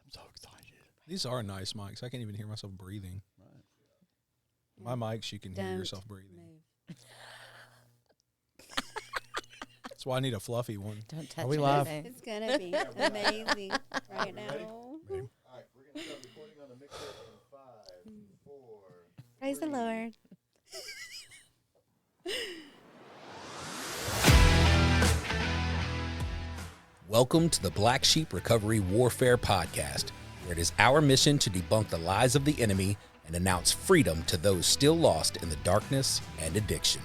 I'm so excited. These are nice mics. I can't even hear myself breathing. Right. My mics, you can hear yourself breathing. That's why I need a fluffy one. Don't touch Are we it. live? It's going to be amazing right now. Ready? All right, we're going to start recording on the mixer in 5, 4. Praise the Lord. Welcome to the Black Sheep Recovery Warfare Podcast, where it is our mission to debunk the lies of the enemy and announce freedom to those still lost in the darkness and addiction.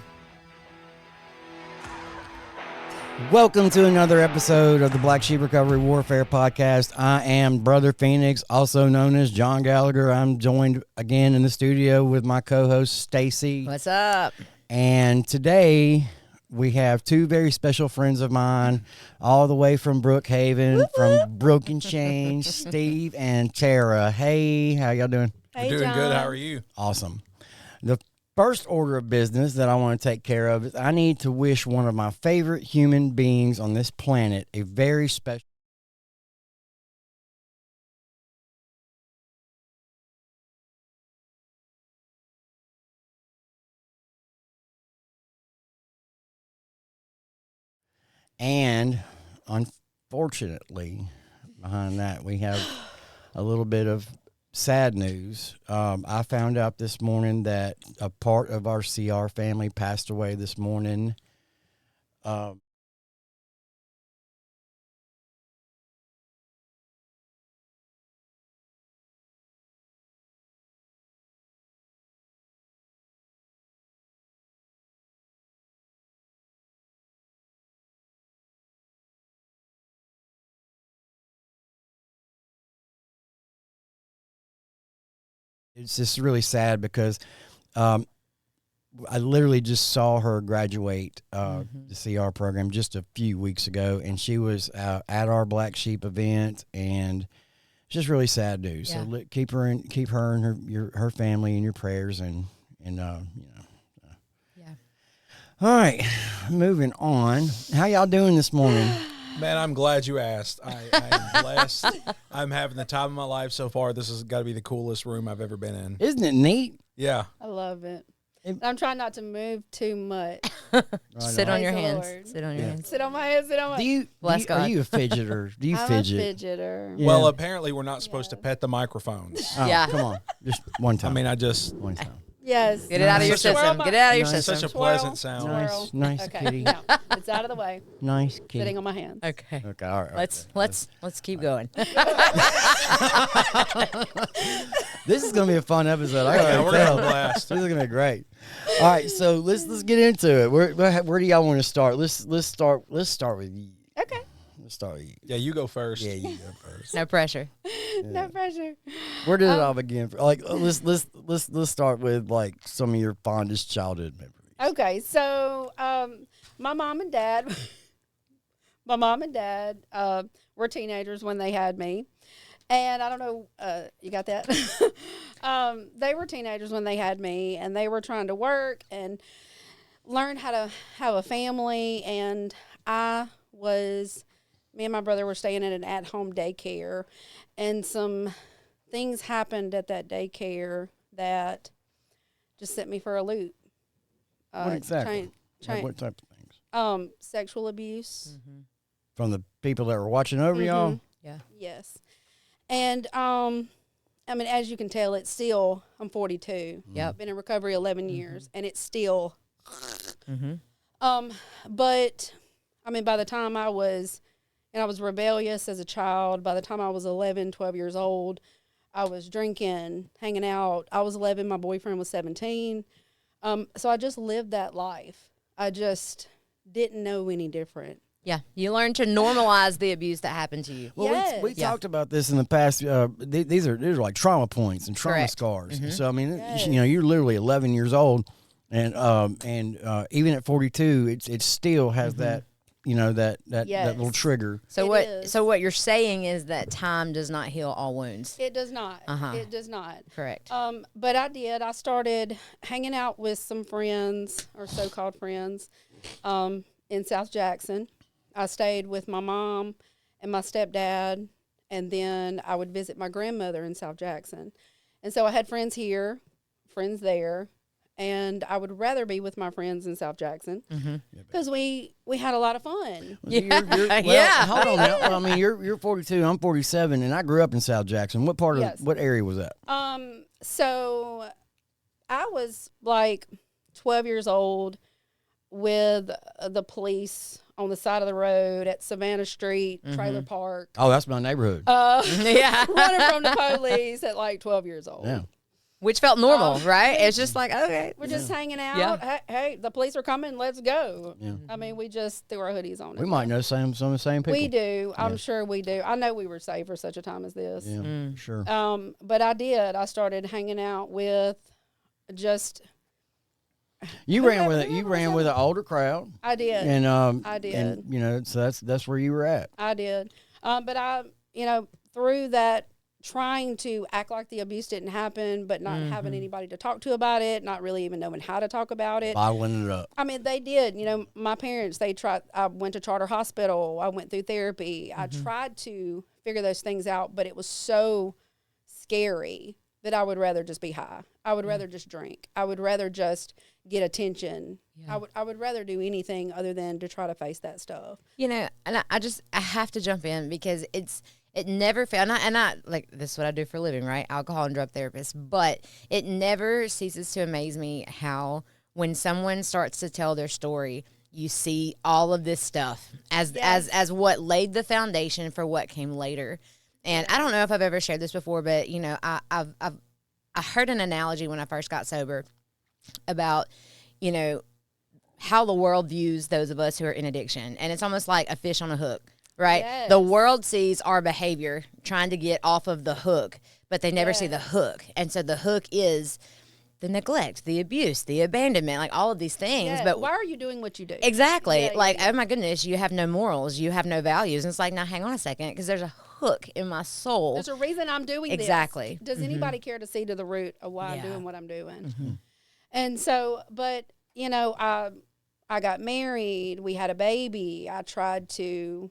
Welcome to another episode of the Black Sheep Recovery Warfare Podcast. I am Brother Phoenix, also known as John Gallagher. I'm joined again in the studio with my co-host, Stacy. What's up? And today we have two very special friends of mine, all the way from Brookehaven, from Broken Chains, Steve and Tara. Hey, how y'all doing? Hey, We're doing John. good. How are you? Awesome. The first order of business that I want to take care of is I need to wish one of my favorite human beings on this planet a very special. And unfortunately, behind that, we have a little bit of sad news. I found out this morning that a part of our CR family passed away this morning. It's just really sad because I literally just saw her graduate the CR program just a few weeks ago, and she was at our Black Sheep event, and it's just really sad news. Yeah. So keep her and her family in your prayers, and you know. Yeah. All right, moving on. How y'all doing this morning? Man, I'm glad you asked. I am blessed. I'm having the time of my life so far. This has got to be the coolest room I've ever been in. Isn't it neat? Yeah. I love it. I'm trying not to move too much. Sit on your Praise the hands. Lord. Sit on your hands. Sit on my head. Sit on my Bless God. Are you a fidgeter? Do you I'm fidget? a fidgeter. Yeah. Well, apparently we're not supposed to pet the microphones. Oh, Yeah. Come on, just one I time. mean, I just... One time. Yes. Get it out of your Such a- system. Get it out of your Nice. system. Such a pleasant sound. Swirl. Nice Okay. kitty. Now, it's out of the way. Nice kitty. Sitting on my hands. Okay. Okay, all right. Let's keep going. This is gonna be a fun episode. I Yeah, gotta we're going to tell. have a blast. This is gonna be great. All right, so let's get into it. Where do y'all want to start? Let's start with you. Okay. Let's start with you. Yeah, you go first. Yeah, you go first. No pressure. No pressure. Where did it all begin? Like, let's start with like some of your fondest childhood memories. Okay, so my mom and dad were teenagers when they had me. And I don't know, you got that? They were teenagers when they had me, and they were trying to work and learn how to have a family. And me and my brother were staying at an at-home daycare, and some things happened at that daycare that just set me for a loop. What exactly? What type of things? Sexual abuse. From the people that were watching over y'all? Yeah. Yes. And, I mean, as you can tell, it's still, I'm 42. Yep. I've been in recovery 11 years, and it's still, Mm-hmm. but, I mean, by the time I was rebellious as a child. By the time I was 11, 12 years old, I was drinking, hanging out. I was 11, my boyfriend was 17. So I just lived that life. I just didn't know any different. Yeah. You learn to normalize the abuse that happened to you. Well, Yes. we Yeah. talked about this in the past. These are like trauma points and trauma Correct. scars. Mhm. So I mean, Yes. you're literally 11 years old, and even at 42, it still has that that Yes. little trigger. So It is. what you're saying is that time does not heal all wounds. It does not. Uh-huh. It does not. Correct. But I did. I started hanging out with some friends, or so-called friends, in South Jackson. I stayed with my mom and my stepdad, and then I would visit my grandmother in South Jackson. And so I had friends here, friends there, and I would rather be with my friends in South Jackson because we had a lot of fun. Yeah. Hold on now. Well, I mean, you're 42, I'm 47, and I grew up in South Jackson. What part Yes. of what area was that? So I was like 12 years old with the police on the side of the road at Savannah Street, Trailer Park. Oh, that's my neighborhood. Yeah. Running from the police at like 12 years old. Yeah. Which felt normal, right? It's just like, okay. We're just hanging out. Yeah. Hey, the police are coming. Let's go. Yeah. I mean, we just threw our hoodies on. We might know some of the same people. We do. I'm sure we do. I know we were saved for such a time as this. Yeah, sure. But I did. I started hanging out with just. You ran with an older crowd. I did. And I did. And you know, so that's where you were at. I did. But I, through that, trying to act like the abuse didn't happen, but not having anybody to talk to about it, not really even knowing how to talk about it. Bottling it up. I mean, they did. My parents, they tried. I went to charter hospital. I went through therapy. I tried to figure those things out, but it was so scary that I would rather just be high. I would rather just drink. I would rather just get attention. Yeah. I would rather do anything other than to try to face that stuff. And I have to jump in because it never failed. And I like, this is what I do for a living, right? Alcohol and drug therapist. But it never ceases to amaze me how when someone starts to tell their story, you see all of this stuff as what laid the foundation for what came later. And I don't know if I've ever shared this before, but I heard an analogy when I first got sober about, how the world views those of us who are in addiction. And it's almost like a fish on a hook, right? Yes. The world sees our behavior trying to get off of the hook, but they never see the hook. And so the hook is the neglect, the abuse, the abandonment, like all of these things. Yeah. But why are you doing what you do? exactly. Yeah, oh my goodness, you have no morals, you have no values. And it's like, now hang on a second, because there's a hook in my soul. There's a reason I'm doing this. Exactly. Does anybody care to see to the root of why I'm doing what I'm doing? And so, but, I got married. We had a baby. I tried to,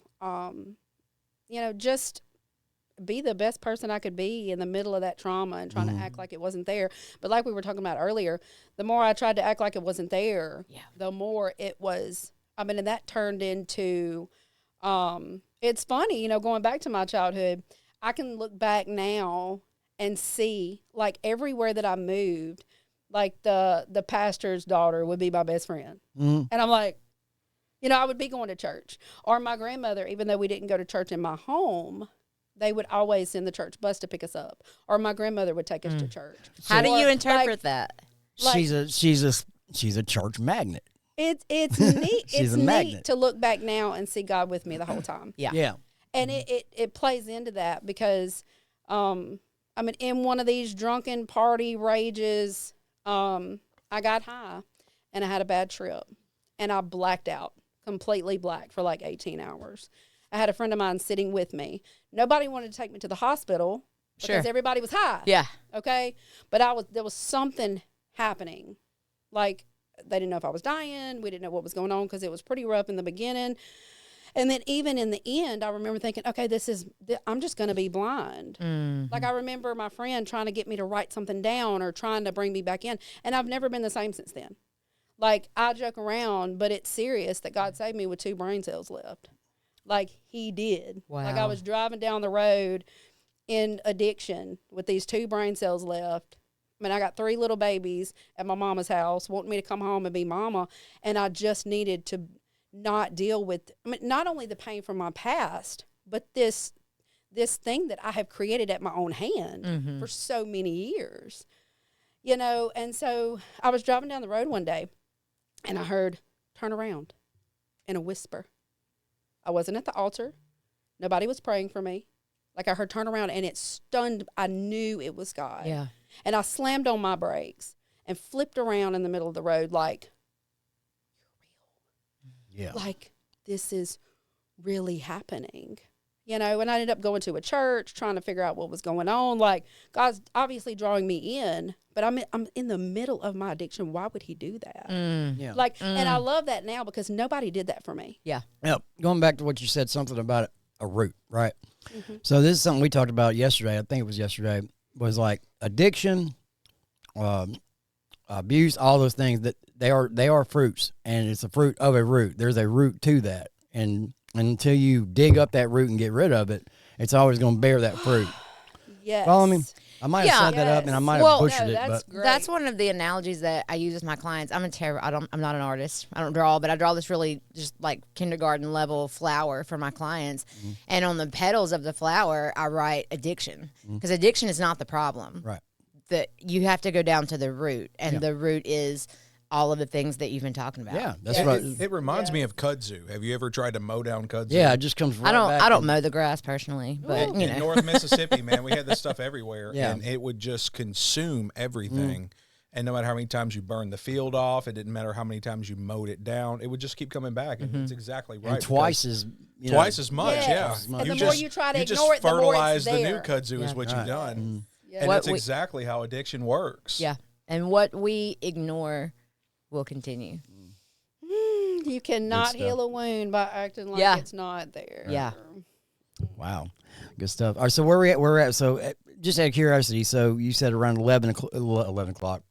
just be the best person I could be in the middle of that trauma and trying to act like it wasn't there. But like we were talking about earlier, the more I tried to act like it wasn't there, the more it was. I mean, and that turned into, it's funny, going back to my childhood, I can look back now and see, like, everywhere that I moved, like the pastor's daughter would be my best friend. And I'm like, I would be going to church. Or my grandmother, even though we didn't go to church in my home, they would always send the church bus to pick us up. Or my grandmother would take us to church. How do you Or, interpret that? She's a church magnet. It's neat. She's it's a neat magnet. to look back now and see God with me the whole time. Yeah. And it plays into that because, in one of these drunken party rages, I got high and I had a bad trip and I blacked out, completely black for like 18 hours. I had a friend of mine sitting with me. Nobody wanted to take me to the hospital because everybody was high. Yeah. Okay. But there was something happening. Like, they didn't know if I was dying. We didn't know what was going on because it was pretty rough in the beginning. And then even in the end, I remember thinking, okay, I'm just going to be blind. Like, I remember my friend trying to get me to write something down or trying to bring me back in. And I've never been the same since then. Like, I joke around, but it's serious that God saved me with 2 brain cells left. Like, he did. Wow. Like, I was driving down the road in addiction with these 2 brain cells left. I mean, I got 3 little babies at my mama's house wanting me to come home and be mama. And I just needed to not deal with, not only the pain from my past, but this thing that I have created at my own hand for so many years, and so I was driving down the road one day and I heard, turn around, in a whisper. I wasn't at the altar. Nobody was praying for me. Like, I heard turn around and it stunned. I knew it was God. Yeah. And I slammed on my brakes and flipped around in the middle of the road like, Yeah. like, this is really happening. you know, and I ended up going to a church trying to figure out what was going on. Like, God's obviously drawing me in, but I'm in the middle of my addiction. Why would he do that? Yeah. Like, and I love that now because nobody did that for me. Yeah. Yep. Going back to what you said, something about a root, right? So this is something we talked about yesterday. I think it was yesterday. Was like addiction, abuse, all those things that they are fruits, and it's a fruit of a root. There's a root to that, and until you dig up that root and get rid of it, it's always going to bear that fruit. Yes. Follow me? I might have Yeah. set that up, and I might Well, have butchered no, it, that's but great. That's one of the analogies that I use with my clients. I'm not an artist. I don't draw, but I draw this really just like kindergarten level flower for my clients. And on the petals of the flower, I write addiction, because addiction is not the problem. right. That you have to go down to the root, and the root is all of the things that you've been talking about. Yeah, that's Yes. right. It reminds me of kudzu. Have you ever tried to mow down kudzu? Yeah, it just comes right back. I don't and- mow the grass personally, but you In know. North Mississippi, man, we had this stuff everywhere, Yeah. and it would just consume everything. And no matter how many times you burned the field off, it didn't matter how many times you mowed it down, it would just keep coming back. And it's exactly right. And twice as twice as much, Yes. yeah. And the more you try to ignore it, just the more it's fertilize the new there. kudzu is what Right. you've done. Yeah. And What that's we- exactly how addiction works. Yeah. And what we ignore will continue. You cannot stuff. heal a wound by acting like Yeah. it's not there. Yeah. Wow, good stuff. All right, so where we're at. So just out of curiosity, so you said around 11 o'clock. 11 o'clock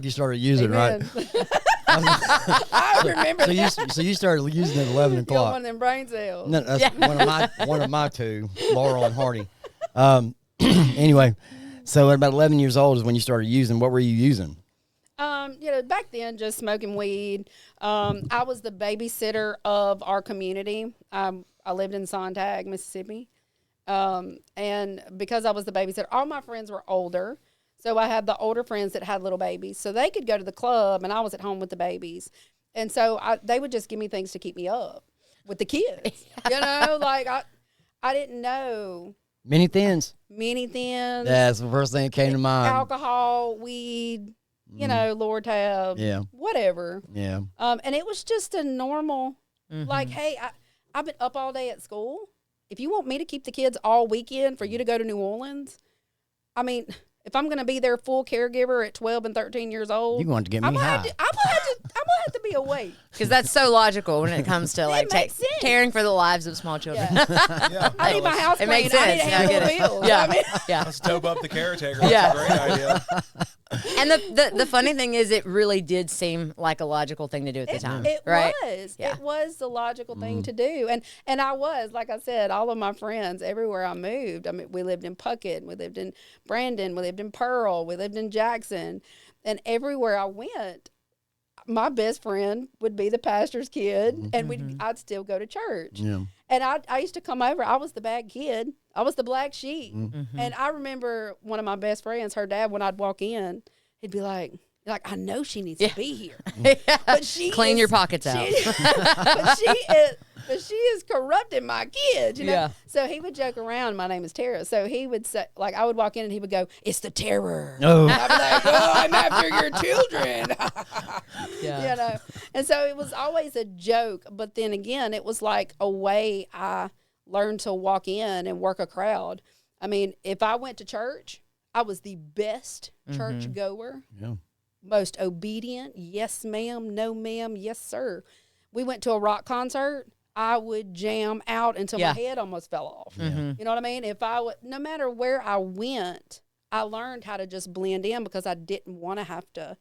you started using, Amen. right? I remember So you started using it at 11 you got o'clock. one of them brain cells. No, that's one of my two, Laurel and Hardy. Anyway, so at about 11 years old is when you started using. What were you using? You know, back then, just smoking weed. I was the babysitter of our community. I lived in Sontag, Mississippi. And because I was the babysitter, all my friends were older. So I had the older friends that had little babies. So they could go to the club, and I was at home with the babies. And so they would just give me things to keep me up with the kids. You know, like I didn't know Many thins. many things, That's the first thing that came to mind. alcohol, weed, you know, Lortab, Yeah. whatever. Yeah. And it was just a normal, like, hey, I've been up all day at school. If you want me to keep the kids all weekend for you to go to New Orleans, I mean, if I'm going to be their full caregiver at 12 and 13 years old, You're going to get me I'm gonna high. have to be awake. Because that's so logical when it comes to like makes sense. caring for the lives of small children. Yeah. Yeah. I need my house It clean. makes I need to sense. handle I the get it. bills. Yeah. I mean, Yeah. Let's dope up the caretaker. That's Yeah. a great idea. And the funny thing is, it really did seem like a logical thing to do at the time. It right? was. Yeah. It was the logical thing to do. And I was, like I said, all of my friends, everywhere I moved, I mean, we lived in Puckett, we lived in Brandon, we lived in Pearl, we lived in Jackson. And everywhere I went, my best friend would be the pastor's kid, and I'd still go to church. Yeah. And I used to come over. I was the bad kid. I was the black sheep. And I remember one of my best friends, her dad, when I'd walk in, he'd be like, I know she needs to be here. But she Clean is- your pockets out. but she is corrupting my kids, you know? Yeah. So he would joke around, my name is Tara. So he would say, like, I would walk in and he would go, it's the terror. Oh. I'd be like, oh, I'm after your children. Yeah. You know? And so it was always a joke. But then again, it was like a way I learned to walk in and work a crowd. I mean, if I went to church, I was the best church goer, Yeah. most obedient. Yes, ma'am. No, ma'am. Yes, sir. We went to a rock concert. I would jam out until Yeah. my head almost fell off. You know what I mean? If I would, no matter where I went, I learned how to just blend in because I didn't want to have to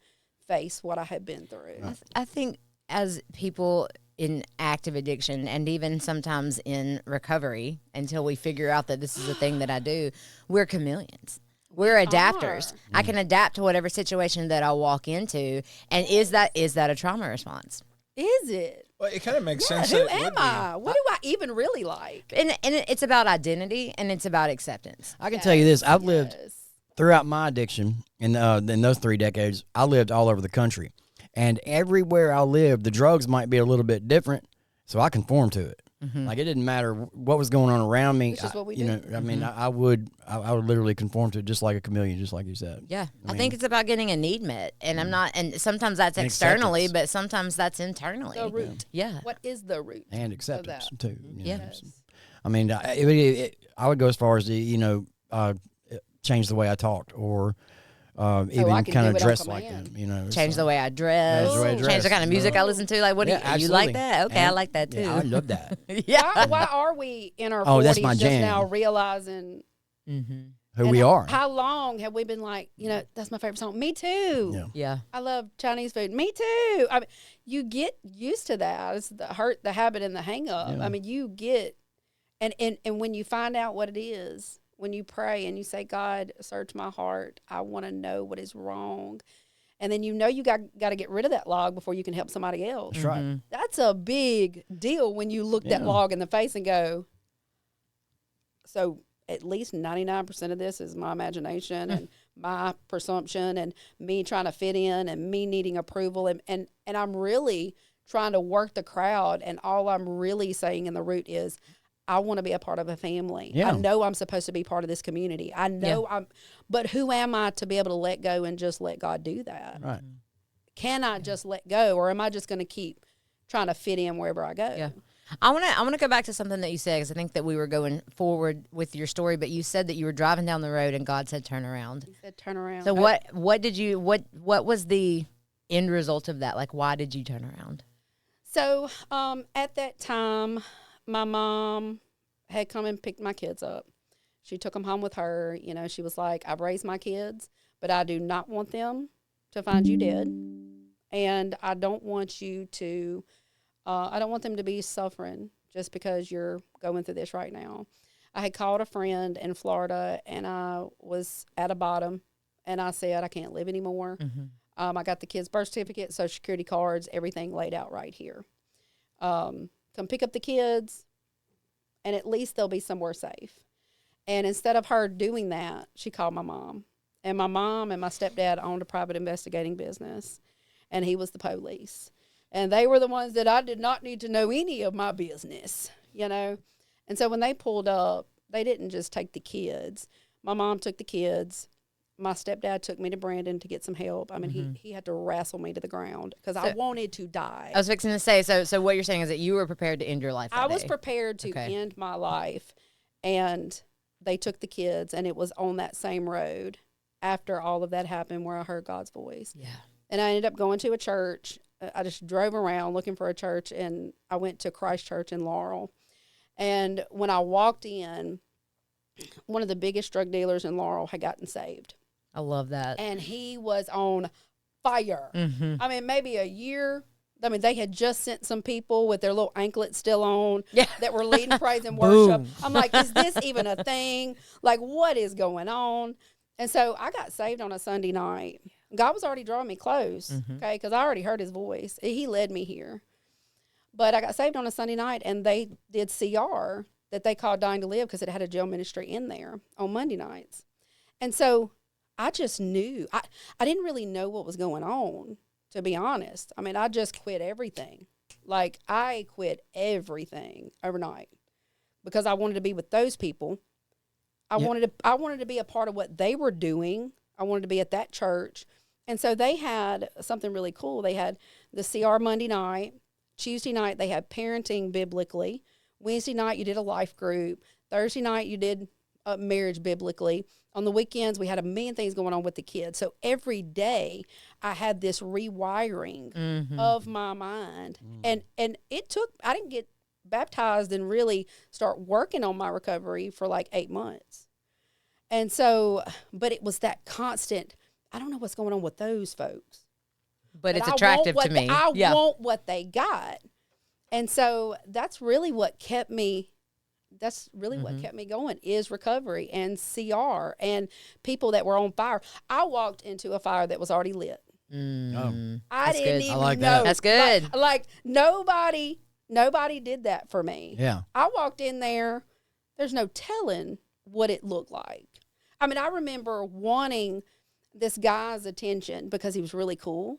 face what I had been through. I think as people in active addiction and even sometimes in recovery, until we figure out that this is a thing that I do, we're chameleons. We're adapters. I can adapt to whatever situation that I walk into. And is that a trauma response? Is it? Well, it kind of makes Yeah, sense. who that it would am be. I? What do I even really like? And it's about identity and it's about acceptance. I can tell you this. I've lived Yes. throughout my addiction in those 3 decades. I lived all over the country. And everywhere I lived, the drugs might be a little bit different, so I conform to it. Like it didn't matter what was going on around me. Which is what we you do. know, I mean, I would literally conform to it just like a chameleon, just like you said. Yeah. I mean- think it's about getting a need met. And I'm not, and sometimes that's And externally, acceptance. but sometimes that's internally. The root. Yeah. What is the root? And acceptance that. too. you know. Yes. I mean, I would go as far as to, change the way I talked or even I can kind do of it on dress like command. them. You know, Change the way I dress. Change the way I Change dress. the kind of music I listen to. Like, what do you absolutely. like that? Okay, I And- like that too. Yeah, I love that. Yeah. Why are we in our Oh, 40s that's my just jam. now realizing Who and we are. How long have we been like, that's my favorite song. Me too. Yeah. Yeah. I love Chinese food. Me too. I mean, you get used to that. It's the hurt, the habit, and the hang up. Yeah. I mean, you get, and when you find out what it is, when you pray and you say, God, search my heart. I want to know what is wrong. And then you got to get rid of that log before you can help somebody else. That's right. That's a big deal when you look that Yeah. log in the face and go, so at least 99% of this is my imagination and my presumption and me trying to fit in and me needing approval. And I'm really trying to work the crowd. And all I'm really saying in the root is, I want to be a part of a family. Yeah. I know I'm supposed to be part of this community. I know but who am I to be able to let go and just let God do that? Right. Can I just let go, or am I just going to keep trying to fit in wherever I go? Yeah. I want to go back to something that you said, because I think that we were going forward with your story, but you said that you were driving down the road and God said turn around. He said, turn around. So what was the end result of that? Like, why did you turn around? So at that time, my mom had come and picked my kids up. She took them home with her. She was like, I've raised my kids, but I do not want them to find you dead. And I don't want you to, I don't want them to be suffering just because you're going through this right now. I had called a friend in Florida, and I was at a bottom, and I said, I can't live anymore. I got the kids' birth certificate, Social Security cards, everything laid out right here. Come pick up the kids, and at least they'll be somewhere safe. And instead of her doing that, she called my mom. And my mom and my stepdad owned a private investigating business, and he was the police. And they were the ones that I did not need to know any of my business, And so when they pulled up, they didn't just take the kids. My mom took the kids. My stepdad took me to Brandon to get some help. I mean, he had to wrestle me to the ground because I wanted to die. I was fixing to say, so what you're saying is that you were prepared to end your life that I was day. prepared to end my life, and they took the kids, and it was on that same road after all of that happened where I heard God's voice. Yeah. And I ended up going to a church. I just drove around looking for a church, and I went to Christ Church in Laurel. And when I walked in, one of the biggest drug dealers in Laurel had gotten saved. I love that. And he was on fire. I mean, maybe a year. I mean, they had just sent some people with their little anklets still on that were leading praise and worship. I'm like, is this even a thing? Like, what is going on? And so I got saved on a Sunday night. God was already drawing me close, okay, because I already heard his voice. He led me here. But I got saved on a Sunday night, and they did CR that they called Dying to Live because it had a jail ministry in there on Monday nights. And so I just knew. I didn't really know what was going on, to be honest. I mean, I just quit everything. Like, I quit everything overnight because I wanted to be with those people. I wanted to be a part of what they were doing. I wanted to be at that church. And so they had something really cool. They had the CR Monday night. Tuesday night, they had parenting biblically. Wednesday night, you did a life group. Thursday night, you did marriage biblically. On the weekends, we had a million things going on with the kids. So every day, I had this rewiring of my mind. And it took, I didn't get baptized and really start working on my recovery for like 8 months. And so, but it was that constant, I don't know what's going on with those folks. But it's I attractive want to what me. I want what they got. And so that's really what kept me, what kept me going is recovery and CR and people that were on fire. I walked into a fire that was already lit. I didn't even like know. that. That's good. Like nobody did that for me. Yeah. I walked in there, there's no telling what it looked like. I mean, I remember wanting this guy's attention because he was really cool.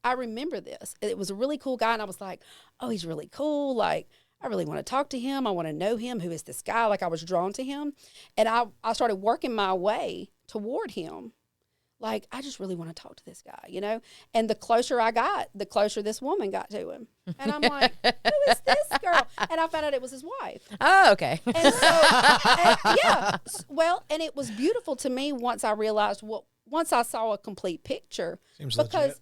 I remember this. It was a really cool guy, and I was like, oh, he's really cool. Like, I really want to talk to him. I want to know him. Who is this guy? Like, I was drawn to him. And I started working my way toward him. Like, I just really want to talk to this guy, you know? And the closer I got, the closer this woman got to him. And I'm like, who is this girl? And I found out it was his wife. Oh, okay. And so, yeah. Well, and it was beautiful to me once I realized once I saw a complete picture. Seems because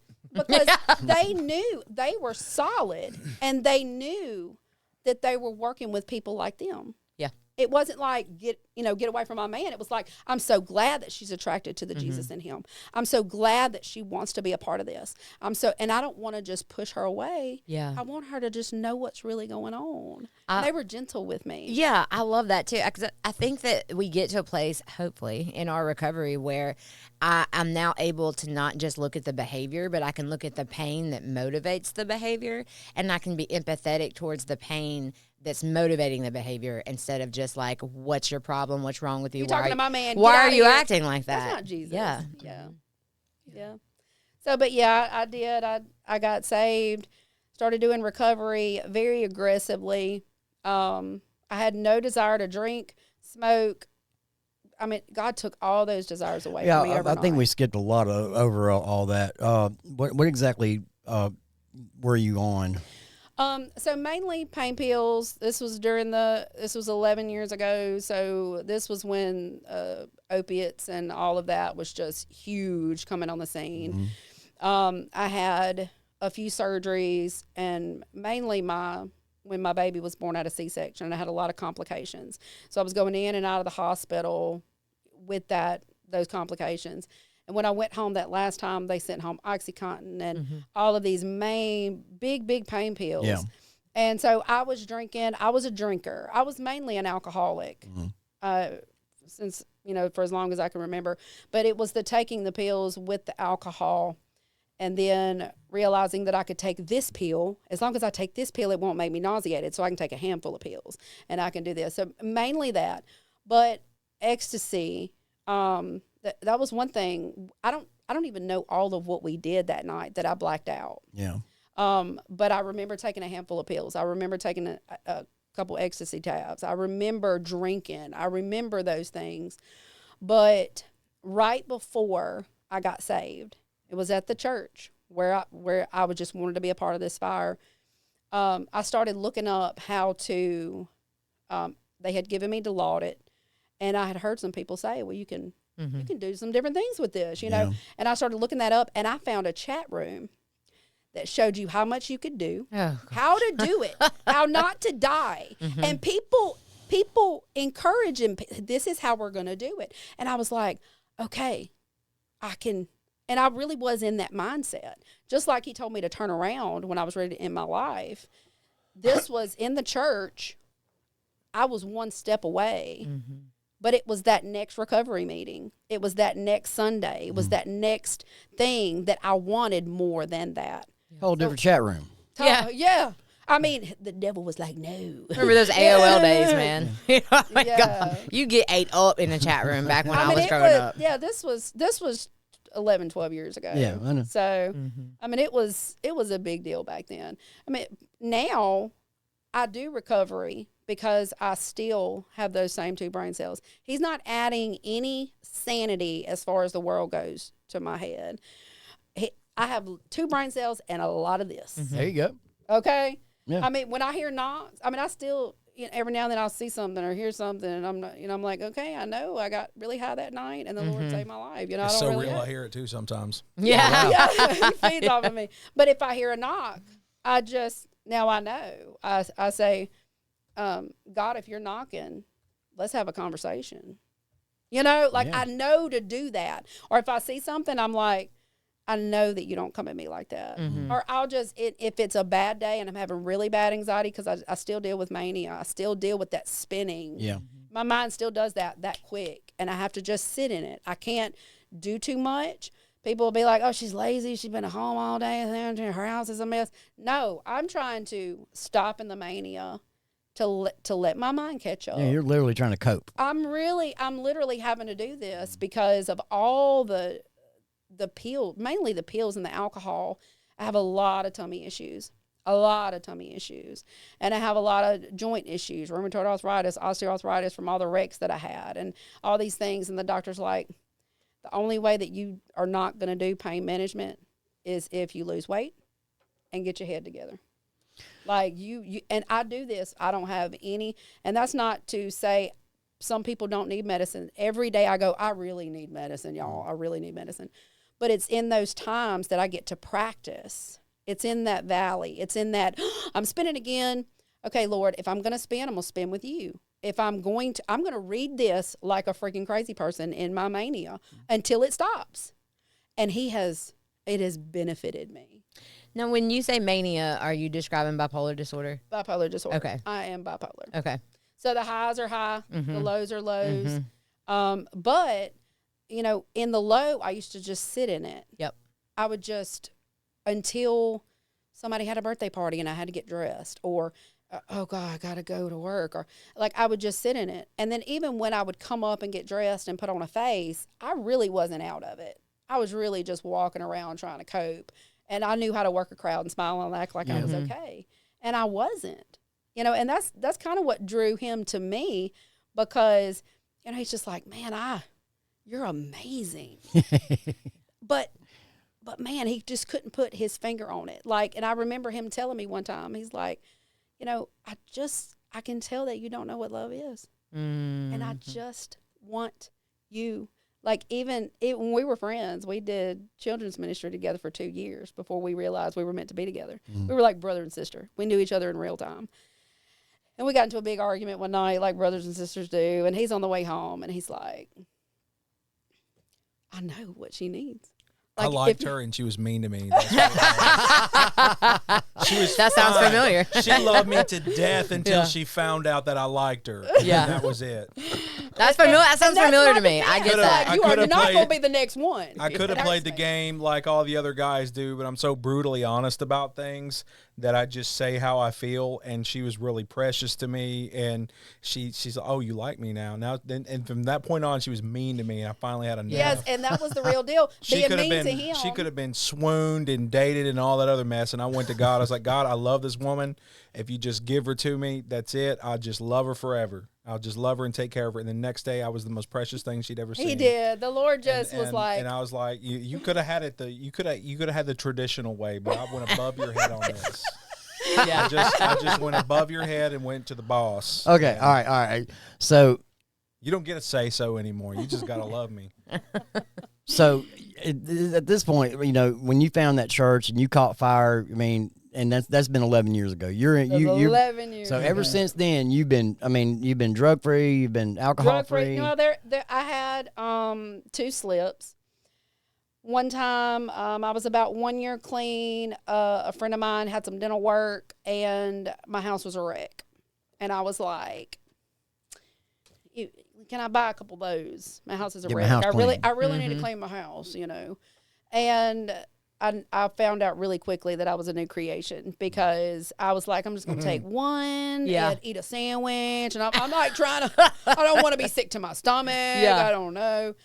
they knew they were solid, and they knew that they were working with people like them. Yeah. It wasn't like get away from my man. It was like, I'm so glad that she's attracted to the Jesus in him. I'm so glad that she wants to be a part of this. And I don't want to just push her away. Yeah. I want her to just know what's really going on. They were gentle with me. Yeah, I love that too. 'Cause I think that we get to a place, hopefully, in our recovery where I'm now able to not just look at the behavior, but I can look at the pain that motivates the behavior, and I can be empathetic towards the pain that's motivating the behavior instead of just like, what's your problem? What's wrong with you? You're talking to my man. Why Get are outta you here. acting like that? That's not Jesus. Yeah. Yeah. So, but yeah, I did. I got saved, started doing recovery very aggressively. I had no desire to drink, smoke. I mean, God took all those desires away from me I overnight. think we skipped a lot of over all that. What exactly were you on? So mainly pain pills. This was 11 years ago. So this was when opiates and all of that was just huge coming on the scene. I had a few surgeries, and mainly when my baby was born out of C-section, I had a lot of complications. So I was going in and out of the hospital with those complications. And when I went home that last time, they sent home OxyContin and all of these big pain pills. Yeah. And so I was drinking. I was a drinker. I was mainly an alcoholic since, for as long as I can remember. But it was the taking the pills with the alcohol, and then realizing that I could take this pill. As long as I take this pill, it won't make me nauseated, so I can take a handful of pills, and I can do this. So mainly that. But ecstasy, that was one thing. I don't even know all of what we did that night that I blacked out. Yeah. But I remember taking a handful of pills. I remember taking a couple ecstasy tabs. I remember drinking. I remember those things. But right before I got saved, it was at the church where I would just wanted to be a part of this fire. I started looking up how to. They had given me Dilaudid, and I had heard some people say, "Well, you can do some different things with this," Yeah. And I started looking that up, and I found a chat room that showed you how much you could do, how to do it, how not to die, and people encourage him. This is how we're going to do it, and I was like, okay, I can. And I really was in that mindset. Just like he told me to turn around when I was ready to end my life. This was in the church. I was one step away. But it was that next recovery meeting. It was that next Sunday. It was that next thing that I wanted more than that. Whole different chat room. Yeah. I mean, the devil was like, no. Remember those AOL days, man? Oh my Yeah. God. You get ate up in a chat room back when I was growing up. Yeah, this was 11, 12 years ago. Yeah, I know. So, I mean, it was a big deal back then. I mean, now I do recovery because I still have those same two brain cells. He's not adding any sanity as far as the world goes to my head. I have two brain cells and a lot of this. There you go. Okay? Yeah. I mean, when I hear knocks, I mean, I still, every now and then I'll see something or hear something, and I'm not, I'm like, okay, I know I got really high that night, and the Lord saved my life. I It's don't so really real. know. I hear it too sometimes. Yeah. Yeah, he feeds off of me. But if I hear a knock, now I know. I say, God, if you're knocking, let's have a conversation. I know to do that. Or if I see something, I'm like, I know that you don't come at me like that. Or I'll just, if it's a bad day and I'm having really bad anxiety, because I still deal with mania. I still deal with that spinning. Yeah. My mind still does that quick, and I have to just sit in it. I can't do too much. People will be like, oh, she's lazy. She's been at home all day. And her house is a mess. No, I'm trying to stop in the mania to let my mind catch up. Yeah, you're literally trying to cope. I'm literally having to do this because of all the pill, mainly the pills and the alcohol. I have a lot of tummy issues. a lot of tummy issues, and I have a lot of joint issues, rheumatoid arthritis, osteoarthritis from all the wrecks that I had and all these things. And the doctor's like, the only way that you are not going to do pain management is if you lose weight and get your head together. Like you, and I do this. I don't have any, and that's not to say some people don't need medicine. Every day I go, I really need medicine, y'all. I really need medicine. But it's in those times that I get to practice. It's in that valley. It's in that, I'm spinning again. Okay, Lord, if I'm going to spin, I'm going to spin with you. If I'm going to read this like a freaking crazy person in my mania until it stops. And it has benefited me. Now, when you say mania, are you describing bipolar disorder? Bipolar disorder. Okay. I am bipolar. Okay. So the highs are high, Mm-hmm. the lows are lows. Mm-hmm. But, in the low, I used to just sit in it. Yep. I would just, until somebody had a birthday party and I had to get dressed, or, oh God, I got to go to work, or like I would just sit in it. And then even when I would come up and get dressed and put on a face, I really wasn't out of it. I was really just walking around trying to cope. And I knew how to work a crowd and smile and act like I was okay. And I wasn't, and that's kind of what drew him to me, because, he's just like, man, you're amazing. But man, he just couldn't put his finger on it. Like, and I remember him telling me one time, he's like, I can tell that you don't know what love is. Mm-hmm. And I just want you. Like, even when we were friends, we did children's ministry together for 2 years before we realized we were meant to be together. We were like brother and sister. We knew each other in real time. And we got into a big argument one night, like brothers and sisters do. And he's on the way home, and he's like, I know what she needs. I Like, liked her, and she was mean to me. That's what it was. She was That sounds fine. familiar. She loved me to death until Yeah. she found out that I liked her. Yeah. And that was it. That's familiar. That sounds And that's familiar not to me. the I thing. get Could've- that. I You are could've not played- going to be the next one. I could have It played the hurts me. game like all the other guys do, but I'm so brutally honest about things that I just say how I feel. And she was really precious to me, and she's like, oh, you like me now. And from that point on, she was mean to me, and I finally had enough. Yes, and that was the real deal. Being could have mean been to him. she could have been swooned and dated and all that other mess. And I went to God. I was like, God, I love this woman. If you just give her to me, that's it. I'll just love her forever. I'll just love her and take care of her. And the next day, I was the most precious thing she'd ever seen. He did. The Lord just was And- like, and I was like, you could have had it. You could have had the traditional way, but I went above your head on this. Yeah. I just went above your head and went to the boss. Okay, And all right. So You don't get to say so anymore. You just gotta love me. So at this point, when you found that church and you caught fire, and that's been 11 years ago. You're 11 years. So ever since then, you've been drug free, you've been alcohol free. No, I had 2 slips. One time, I was about 1 year clean. A friend of mine had some dental work, and my house was a wreck. And I was like, can I buy a couple of those? My house is a Get my wreck. house I really clean. need to clean my house, And I found out really quickly that I was a new creation, because I was like, I'm just going to take one and eat a sandwich. And I'm like trying to, I don't want to be sick to my stomach. Yeah. I don't know.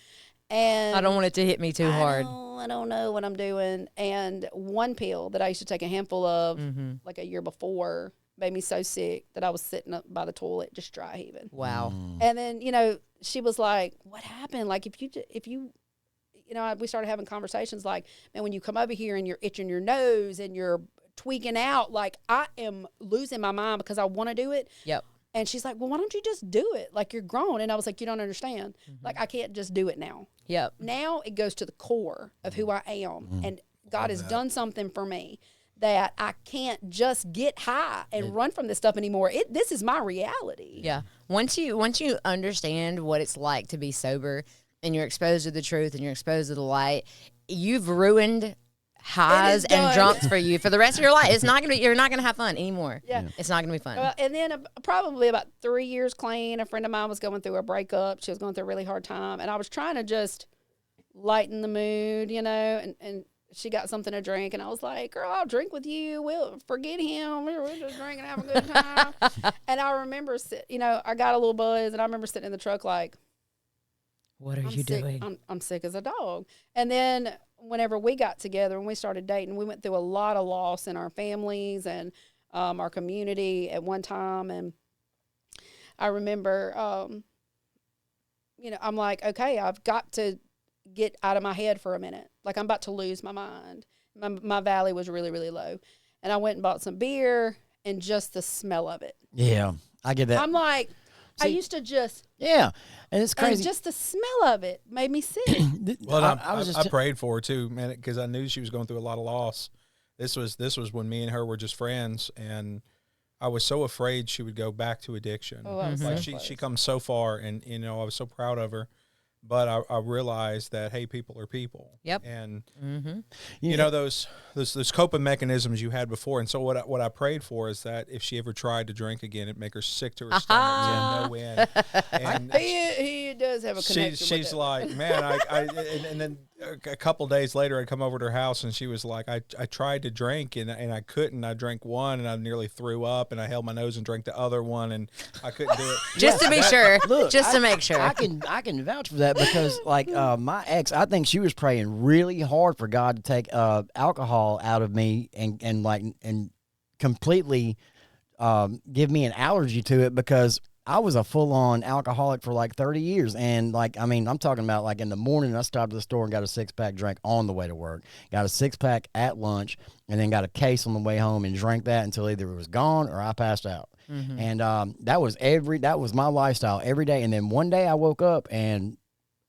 And I don't want it to hit me too hard. I don't know what I'm doing. And one pill that I used to take a handful of like a year before made me so sick that I was sitting up by the toilet just dry heaving. Wow. And then, she was like, what happened? Like, if you we started having conversations like, man, when you come over here and you're itching your nose and you're tweaking out, like, I am losing my mind because I want to do it. Yep. And she's like, well, why don't you just do it? Like, you're grown. And I was like, you don't understand. Like, I can't just do it now. Yep. Now it goes to the core of who I am. And God has done something for me that I can't just get high and run from this stuff anymore. This is my reality. Yeah. Once you understand what it's like to be sober, and you're exposed to the truth, and you're exposed to the light, you've ruined highs and done. drunks for you for the rest of your life. You're not gonna have fun anymore. Yeah. It's not gonna be fun. Well, and then probably about 3 years clean, a friend of mine was going through a breakup. She was going through a really hard time. And I was trying to just lighten the mood, and she got something to drink. And I was like, girl, I'll drink with you. We'll forget him. We're just drinking and having a good time. And I remember, I got a little buzz, and I remember sitting in the truck like, What are I'm you sick. doing? I'm sick as a dog. And then whenever we got together and we started dating, we went through a lot of loss in our families and our community at one time. And I remember, I'm like, okay, I've got to get out of my head for a minute. Like, I'm about to lose my mind. My valley was really, really low. And I went and bought some beer, and just the smell of it. Yeah, I get that. I'm like, I used to just, yeah, and it's crazy. and just the smell of it made me sick. Well, I I prayed for her too, man, because I knew she was going through a lot of loss. This was when me and her were just friends, and I was so afraid she would go back to addiction. Oh, I was Like so she close. comes so far, and I was so proud of her. But I realized that, hey, people are people. Yep. And Mm-hmm. you know those coping mechanisms you had before. And so what I prayed for is that if she ever tried to drink again, it'd make her sick to her stomach to no end. And He does have a connection. she's with like, man, and then a couple days later, I'd come over to her house, and she was like, I tried to drink, and I couldn't. I drank one, and I nearly threw up, and I held my nose and drank the other one, and I couldn't do it. Just to be sure. Look, Just to make sure. I can vouch for that because like my ex, I think she was praying really hard for God to take alcohol out of me and completely give me an allergy to it, because I was a full-on alcoholic for like 30 years. And like, I mean, I'm talking about like in the morning, I stopped at the store and got a 6-pack drink on the way to work, got a 6-pack at lunch, and then got a case on the way home and drank that until either it was gone or I passed out. Mm-hmm. And that was my lifestyle every day. And then one day I woke up and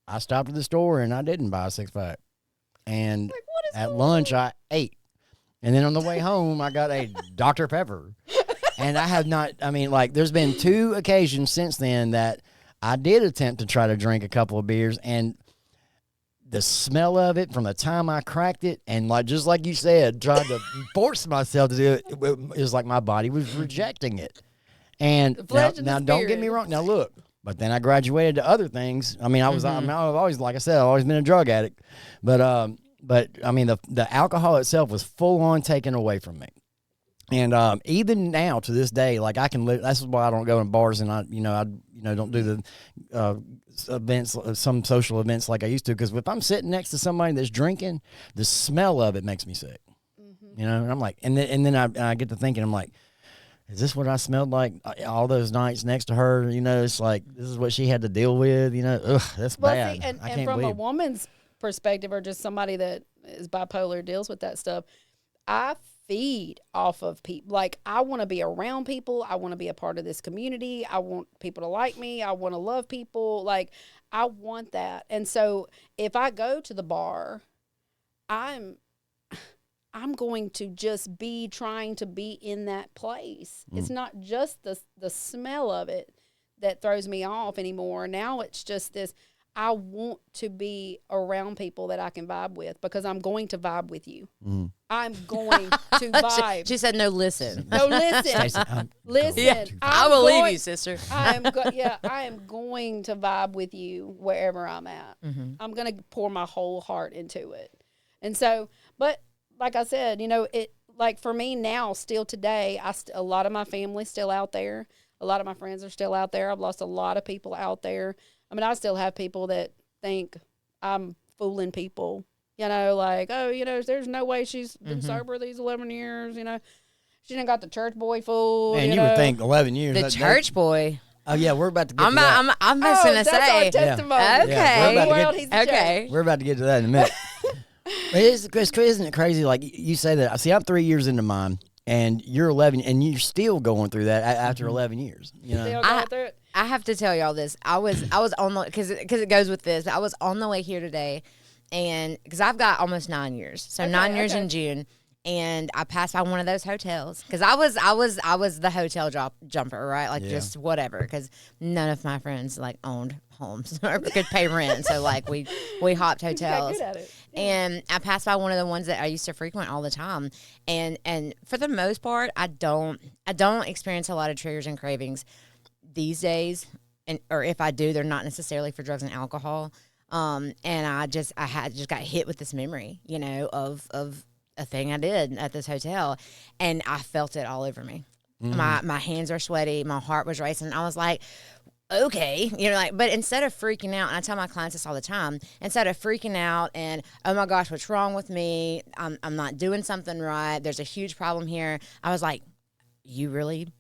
I stopped at the store and I didn't buy a 6-pack. And at lunch I ate. And then on the way home, I got a Dr. Pepper. And I have not, I mean, like, there's been 2 occasions since then that I did attempt to try to drink a couple of beers, and the smell of it from the time I cracked it, and like, just like you said, tried to force myself to do it, it was like my body was rejecting it. And now don't get me wrong. Now look, but then I graduated to other things. I mean, I've always, like I said, I've always been a drug addict, but I mean, the alcohol itself was full on taken away from me. And even now to this day, like I can live. That's why I don't go in bars, and I don't do the events, some social events like I used to. Because if I'm sitting next to somebody that's drinking, the smell of it makes me sick. Mm-hmm. And I'm like, and then I get to thinking, I'm like, is this what I smelled like all those nights next to her? It's like this is what she had to deal with. Ugh, that's bad. See, and I can't from believe. a woman's perspective, or just somebody that is bipolar, deals with that stuff, I feed off of people. Like, I want to be around people. I want to be a part of this community. I want people to like me. I want to love people. Like, I want that. And so if I go to the bar, I'm going to just be trying to be in that place. It's not just the smell of it that throws me off anymore. Now it's just this, I want to be around people that I can vibe with, because I'm going to vibe with you. Mm. I'm going to vibe. She said, no, listen. No, listen. Listen. Yeah, I believe you, sister. I am going to vibe with you wherever I'm at. Mm-hmm. I'm going to pour my whole heart into it. And so, but like I said, it, like for me now, still today, a lot of my family's still out there. A lot of my friends are still out there. I've lost a lot of people out there. I mean, I still have people that think I'm fooling people, like, oh, there's no way she's been sober these 11 years, She done got the church boy fooled. And you would think 11 years. The church boy. Oh, yeah, we're about to get to that. I'm just going to that's say. our testimony. Yeah. Okay. Okay. We're about to get to that in a minute. Isn't it crazy? Like, you say that. See, I'm 3 years into mine, and you're 11, and you're still going through that after 11 years. Still going through it. I have to tell y'all this. I was on the, because it goes with this. I was on the way here today, and because I've got almost 9 years, so 9 years in June, and I passed by one of those hotels because I was the hotel jumper, right? Like just whatever, because none of my friends like owned homes or could pay rent, so like we hopped hotels. Good at it. Yeah. And I passed by one of the ones that I used to frequent all the time, and for the most part, I don't experience a lot of triggers and cravings these days, or if I do, they're not necessarily for drugs and alcohol. And I just got hit with this memory, of a thing I did at this hotel, and I felt it all over me. My hands are sweaty, my heart was racing. I was like, okay, like, but instead of freaking out, and I tell my clients this all the time, instead of freaking out and, oh my gosh, what's wrong with me? I'm not doing something right. There's a huge problem here. I was like, you really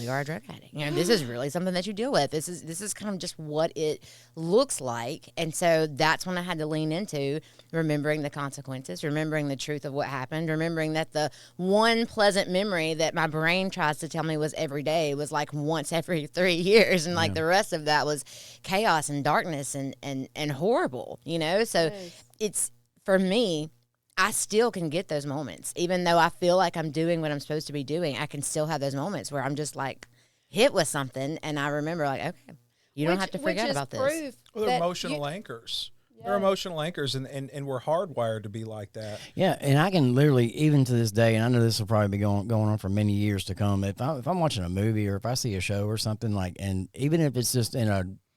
are a drug addict. This is really something that you deal with. This is kind of just what it looks like. And so that's when I had to lean into remembering the consequences, remembering the truth of what happened, remembering that the one pleasant memory that my brain tries to tell me was every day was like once every 3 years. And like the rest of that was chaos and darkness and horrible, So it's, for me, I still can get those moments. Even though I feel like I'm doing what I'm supposed to be doing, I can still have those moments where I'm just like hit with something and I remember like, okay, you don't have to forget about this. Well, they're emotional anchors. Yeah. They're emotional anchors, and we're hardwired to be like that. Yeah, and I can literally, even to this day, and I know this will probably be going on for many years to come, if I'm watching a movie or if I see a show or something, like, and even if it's just in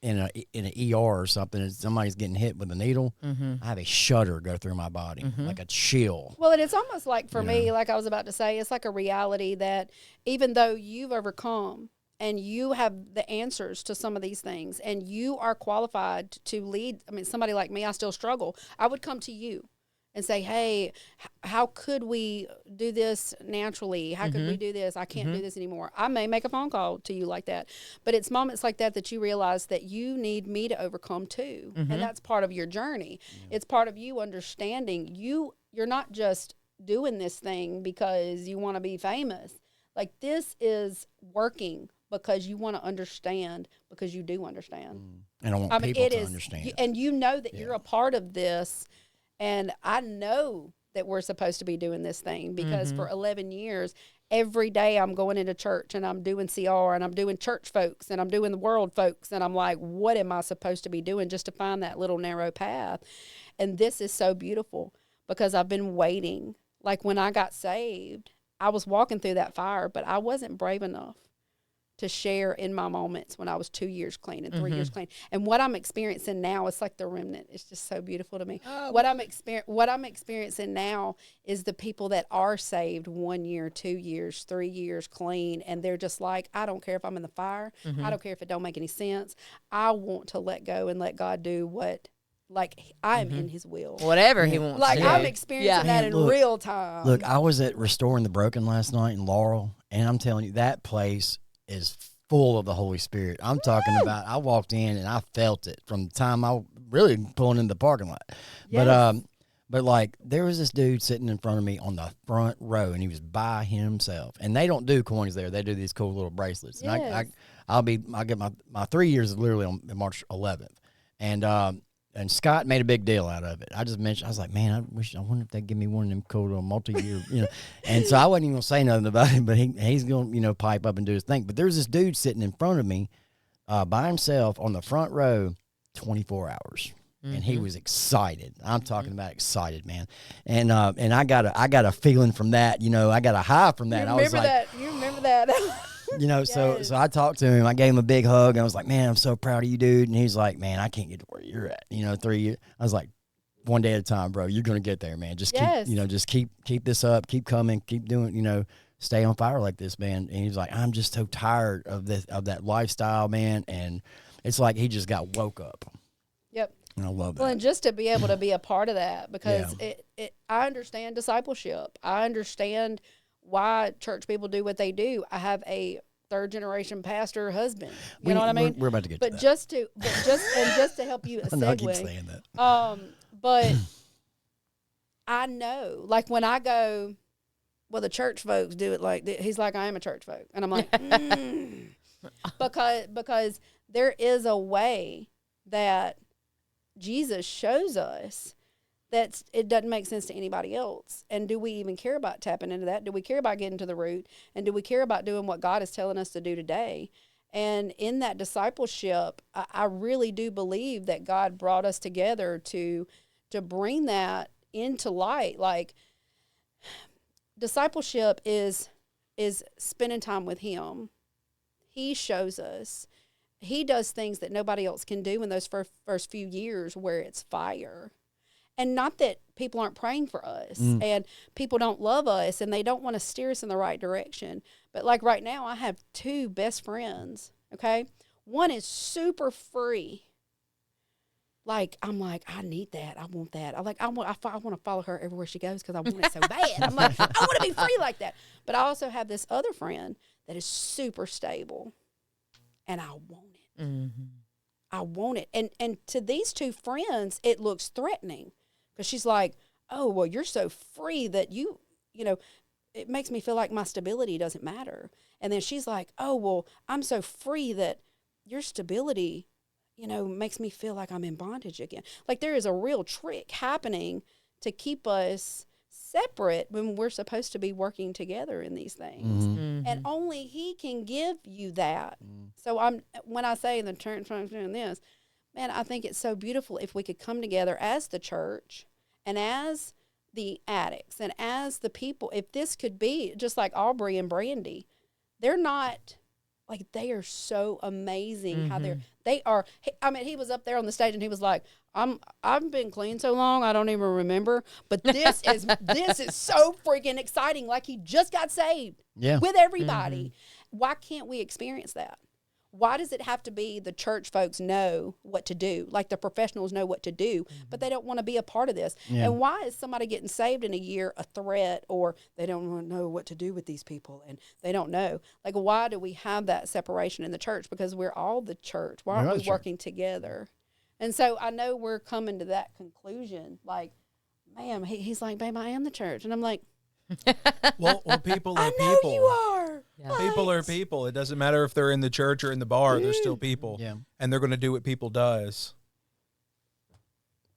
an ER or something, and somebody's getting hit with a needle, I have a shudder go through my body, like a chill. Well, and it's almost like for me, like I was about to say, it's like a reality that even though you've overcome and you have the answers to some of these things and you are qualified to lead, I mean, somebody like me, I still struggle. I would come to you and say, hey, how could we do this naturally? How could we do this? I can't do this anymore. I may make a phone call to you like that. But it's moments like that that you realize that you need me to overcome too. And that's part of your journey. Yeah. It's part of you understanding you're not just doing this thing because you want to be famous. Like, this is working because you want to understand, because you do understand. And I want people to understand. And you know that you're a part of this. And I know that we're supposed to be doing this thing because for 11 years, every day I'm going into church and I'm doing CR and I'm doing church folks and I'm doing the world folks. And I'm like, what am I supposed to be doing just to find that little narrow path? And this is so beautiful because I've been waiting. Like, when I got saved, I was walking through that fire, but I wasn't brave enough to share in my moments when I was 2 years clean and 3 years clean. And what I'm experiencing now, it's like the remnant. It's just so beautiful to me. What I'm experiencing now is the people that are saved 1 year, 2 years, 3 years clean. And they're just like, I don't care if I'm in the fire. I don't care if it don't make any sense. I want to let go and let God do what, like, I'm in his will. Whatever he wants. Like, to do. I'm experiencing that in real time. Look, I was at Restoring the Broken last night in Laurel, and I'm telling you, that place is full of the Holy Spirit. I'm talking about, I walked in and I felt it from the time I really pulling in the parking lot. Yes. But like, there was this dude sitting in front of me on the front row, and he was by himself. And they don't do coins there. They do these cool little bracelets. Yes. And I'll get my 3 years literally on March 11th. And Scott made a big deal out of it. I just mentioned, I was like, man, I wonder if they'd give me one of them cool little multi-year, And so I wasn't even going to say nothing about it, but he's going to, pipe up and do his thing. But there's this dude sitting in front of me by himself on the front row 24 hours. And he was excited. I'm talking about excited, man. And I got a feeling from that, I got a high from that. You remember that. Yes. So I talked to him. I gave him a big hug. I was like, man, I'm so proud of you, dude. And he's like, man, I can't get to where you're at. 3 years. I was like, one day at a time, bro. You're going to get there, man. Just keep this up. Keep coming. Keep doing, stay on fire like this, man. And he's like, I'm just so tired of that lifestyle, man. And it's like he just got woke up. Yep. And I love that. Well, and just to be able to be a part of that, because I understand discipleship. I understand why church people do what they do. I have a third-generation pastor husband. You know what I mean? We're about to get to that. Just to help you a segue. I know I keep saying that. But I know, like, when I go, well, the church folks do it like this. He's like, I am a church folk. And I'm like, because there is a way that Jesus shows us that it doesn't make sense to anybody else. And do we even care about tapping into that? Do we care about getting to the root? And do we care about doing what God is telling us to do today? And in that discipleship, I really do believe that God brought us together to bring that into light. Like, discipleship is spending time with him. He shows us. He does things that nobody else can do in those first few years where it's fire. And not that people aren't praying for us and people don't love us and they don't want to steer us in the right direction. But like right now, I have two best friends, okay? One is super free. Like, I'm like, I need that. I want that. I want to follow her everywhere she goes because I want it so bad. I'm like, I want to be free like that. But I also have this other friend that is super stable, and I want it. Mm-hmm. I want it. And to these two friends, it looks threatening because she's like, oh, well, you're so free that you know, it makes me feel like my stability doesn't matter. And then she's like, oh, well, I'm so free that your stability, you know, makes me feel like I'm in bondage again. Like there is a real trick happening to keep us separate when we're supposed to be working together in these things. Mm-hmm. And only he can give you that. So when I say the church doing this, man, I think it's so beautiful if we could come together as the church and as the addicts and as the people. If this could be just like Aubrey and Brandy, they're not like, they are so amazing how they are. I mean, he was up there on the stage and he was like, I've been clean so long I don't even remember, but this is so freaking exciting. Like he just got saved with everybody. Why can't we experience that? Why does it have to be the church folks know what to do, like the professionals know what to do, but they don't want to be a part of this? Yeah. And why is somebody getting saved in a year a threat, or they don't want to know what to do with these people and they don't know? Like, why do we have that separation in the church? Because we're all the church. Why aren't we working together? And so I know we're coming to that conclusion. Like, man, he's like, babe, I am the church. And I'm like, well, people are I know people. you are. Yeah. People are people. It doesn't matter if they're in the church or in the bar. They're still people. Yeah. And they're going to do what people does.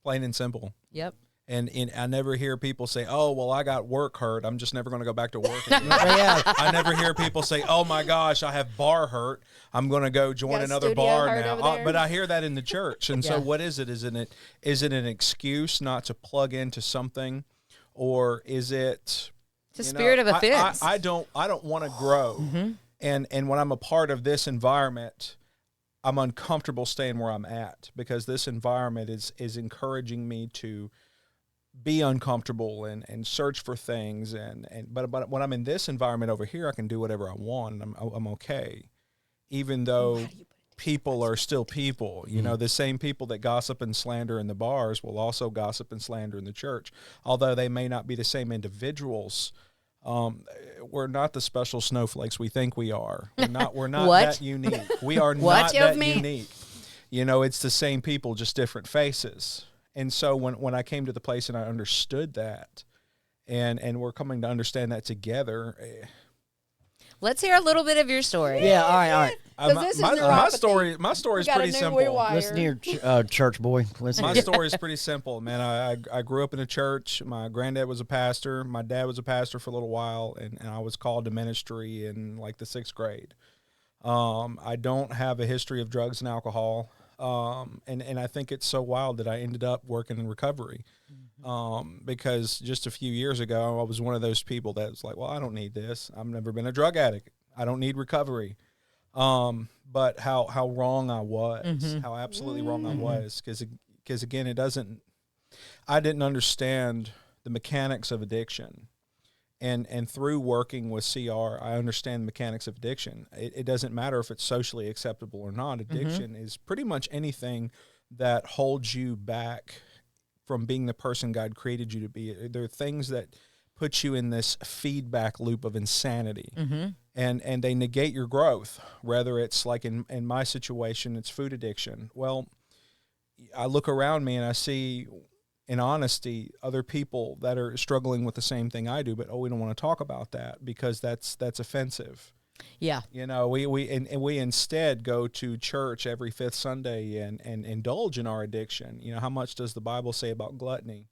Plain and simple. Yep. And I never hear people say, oh, well, I got work hurt. I'm just never going to go back to work. I never hear people say, oh, my gosh, I have bar hurt. I'm going to go join another bar now. But I hear that in the church. And so what is it? Is it an excuse not to plug into something? Or is it... It's a spirit of offense. I don't want to grow. And when I'm a part of this environment, I'm uncomfortable staying where I'm at because this environment is encouraging me to be uncomfortable and search for things. But when I'm in this environment over here, I can do whatever I want and I'm okay. Even though people are still people, you know, the same people that gossip and slander in the bars will also gossip and slander in the church. Although they may not be the same individuals, we're not the special snowflakes we think we are. We're not that unique. We are not that unique. You know, it's the same people, just different faces. And so when I came to the place and I understood that, and we're coming to understand that together. Let's hear a little bit of your story. Yeah, all right. My story is pretty simple. Listen here, church boy. My story is pretty simple, man. I grew up in a church. My granddad was a pastor. My dad was a pastor for a little while, and I was called to ministry in like the 6th grade. I don't have a history of drugs and alcohol, and I think it's so wild that I ended up working in recovery. Because just a few years ago, I was one of those people that was like, well, I don't need this. I've never been a drug addict. I don't need recovery. But how wrong I was, how absolutely wrong I was. Because again, I didn't understand the mechanics of addiction. And through working with CR, I understand the mechanics of addiction. It doesn't matter if it's socially acceptable or not. Addiction is pretty much anything that holds you back from being the person God created you to be. There are things that put you in this feedback loop of insanity, and they negate your growth. Whether it's like in my situation, it's food addiction. Well, I look around me and I see, in honesty, other people that are struggling with the same thing I do, but we don't want to talk about that because that's offensive. Yeah. You know, we instead go to church every 5th Sunday and indulge in our addiction. You know, how much does the Bible say about gluttony?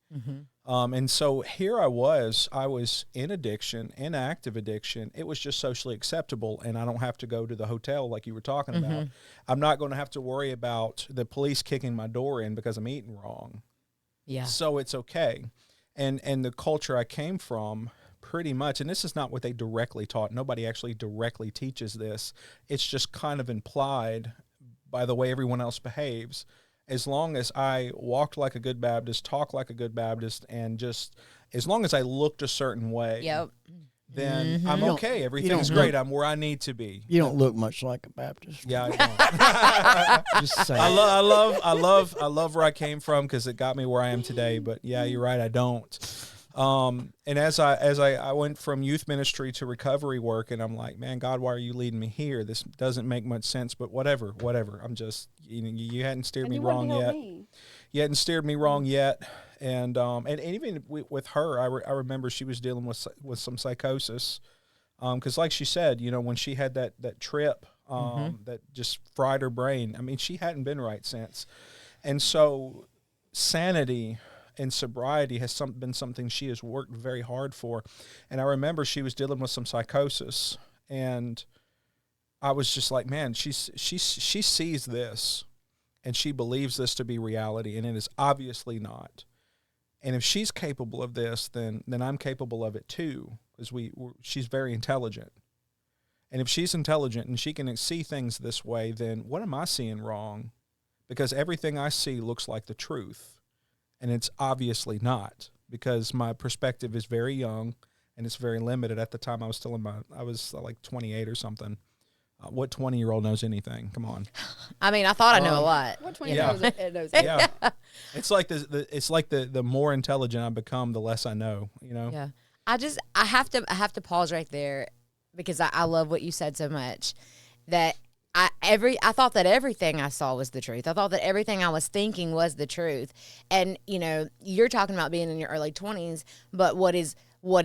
And so here I was in addiction, in active addiction. It was just socially acceptable, and I don't have to go to the hotel like you were talking about. I'm not going to have to worry about the police kicking my door in because I'm eating wrong. Yeah. So it's okay. And the culture I came from, pretty much, and this is not what they directly taught. Nobody actually directly teaches this. It's just kind of implied by the way everyone else behaves. As long as I walked like a good Baptist, talked like a good Baptist, and just as long as I looked a certain way, then I'm okay. Everything's great. I'm where I need to be. You don't look much like a Baptist. Yeah, I don't. Just saying. I love where I came from because it got me where I am today. But yeah, you're right. I don't. And as I went from youth ministry to recovery work, and I'm like, man, God, why are you leading me here? This doesn't make much sense. But whatever. I'm just, you hadn't steered me wrong yet. You hadn't steered me wrong yet. And even with her, I remember she was dealing with some psychosis, because like she said, when she had that trip, that just fried her brain. I mean, she hadn't been right since, and so sanity and sobriety has been something she has worked very hard for. And I remember she was dealing with some psychosis, and I was just like, man, she sees this, and she believes this to be reality, and it is obviously not. And if she's capable of this, then I'm capable of it too, because she's very intelligent. And if she's intelligent and she can see things this way, then what am I seeing wrong? Because everything I see looks like the truth, and it's obviously not, because my perspective is very young and it's very limited. At the time, I was like 28 or something. What 20-year-old knows anything? Come on. I mean, I thought I knew a lot. What 20-year-old knows? Yeah. It's like the more intelligent I become, the less I know, Yeah. I have to pause right there, because I love what you said so much, that I thought that everything I saw was the truth. I thought that everything I was thinking was the truth. And, you're talking about being in your early 20s, but what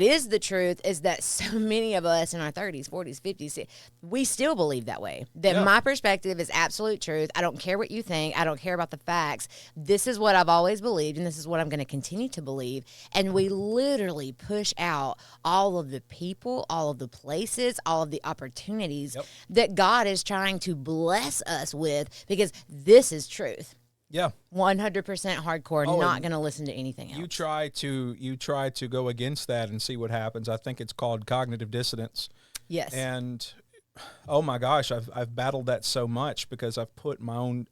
is the truth is that so many of us in our 30s, 40s, 50s, we still believe that way. That my perspective is absolute truth. I don't care what you think. I don't care about the facts. This is what I've always believed, and this is what I'm going to continue to believe. And we literally push out all of the people, all of the places, all of the opportunities that God is trying to bless us with, because this is truth. Yeah. 100% hardcore, not going to listen to anything else. You try to go against that and see what happens. I think it's called cognitive dissonance. Yes. And oh my gosh, I've battled that so much, because I've put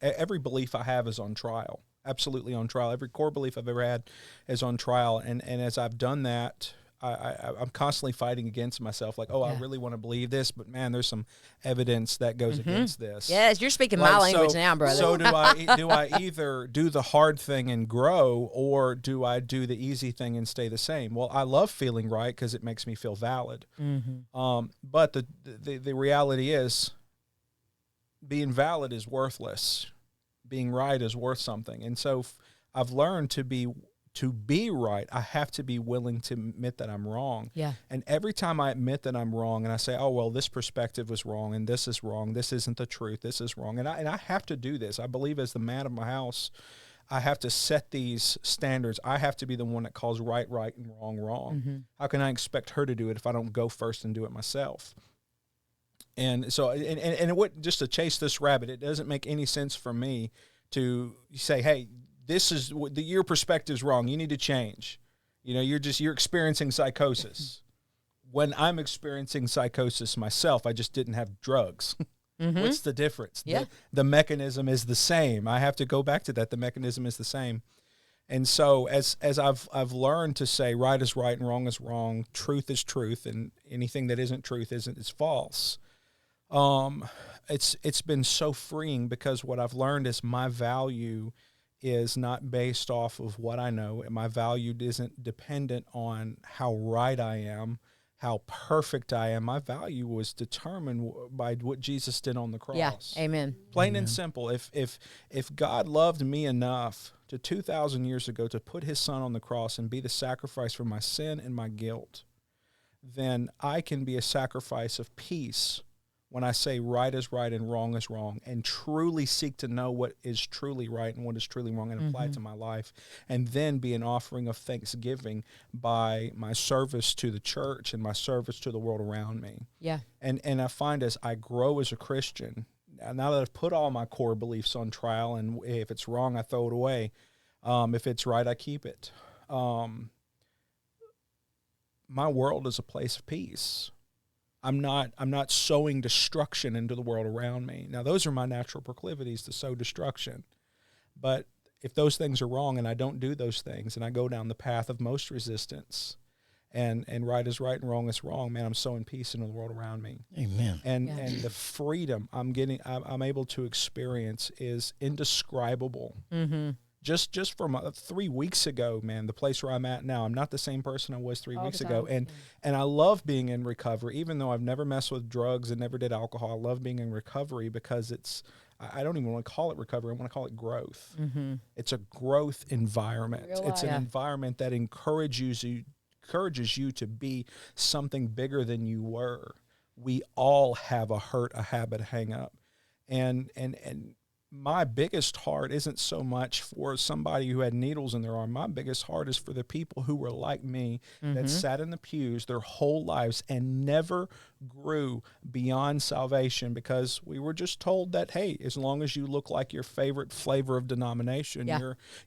every belief I have is on trial. Absolutely on trial. Every core belief I've ever had is on trial. And as I've done that, I'm constantly fighting against myself. Like, I really want to believe this, but man, there's some evidence that goes against this. Yes, you're speaking my language now, brother. So do I either do the hard thing and grow, or do I do the easy thing and stay the same? Well, I love feeling right because it makes me feel valid. But the reality is, being valid is worthless. Being right is worth something. And so I've learned to be right, I have to be willing to admit that I'm wrong. Yeah. And every time I admit that I'm wrong, and I say, oh, well, this perspective was wrong, and this is wrong, this isn't the truth, this is wrong. And I have to do this. I believe, as the man of my house, I have to set these standards. I have to be the one that calls right, and wrong, wrong. How can I expect her to do it if I don't go first and do it myself? And so, and it wouldn't, just to chase this rabbit, it doesn't make any sense for me to say, hey, this is your perspective's wrong. You need to change. You're experiencing psychosis. When I'm experiencing psychosis myself, I just didn't have drugs. What's the difference? Yeah. The mechanism is the same. I have to go back to that. The mechanism is the same. And so as I've learned to say right is right and wrong is wrong, truth is truth, and anything that isn't truth is false. It's been so freeing, because what I've learned is my value is not based off of what I know, and my value isn't dependent on how right I am, how perfect I am. My value was determined by what Jesus did on the cross. Yeah, amen. Plain and simple. If God loved me enough to 2,000 years ago to put his son on the cross and be the sacrifice for my sin and my guilt, then I can be a sacrifice of peace when I say right is right and wrong is wrong, and truly seek to know what is truly right and what is truly wrong, and apply it to my life, and then be an offering of thanksgiving by my service to the church and my service to the world around me. Yeah. And I find, as I grow as a Christian, now that I've put all my core beliefs on trial, and if it's wrong, I throw it away. If it's right, I keep it. My world is a place of peace. I'm not sowing destruction into the world around me. Now, those are my natural proclivities, to sow destruction. But if those things are wrong and I don't do those things, and I go down the path of most resistance, and right is right and wrong is wrong. Man, I'm so in peace in the world around me. Amen. And the freedom I'm able to experience is indescribable. Mm-hmm. Just from 3 weeks ago, man, the place where I'm at now, I'm not the same person I was 3 weeks ago. And I love being in recovery, even though I've never messed with drugs and never did alcohol. I love being in recovery because I don't even want to call it recovery. I want to call it growth. Mm-hmm. It's a growth environment. It's an environment that encourages you to be something bigger than you were. We all have a hurt, a habit, a hang up. And my biggest heart isn't so much for somebody who had needles in their arm. My biggest heart is for the people who were like me, that sat in the pews their whole lives and never grew beyond salvation, because we were just told that, hey, as long as you look like your favorite flavor of denomination,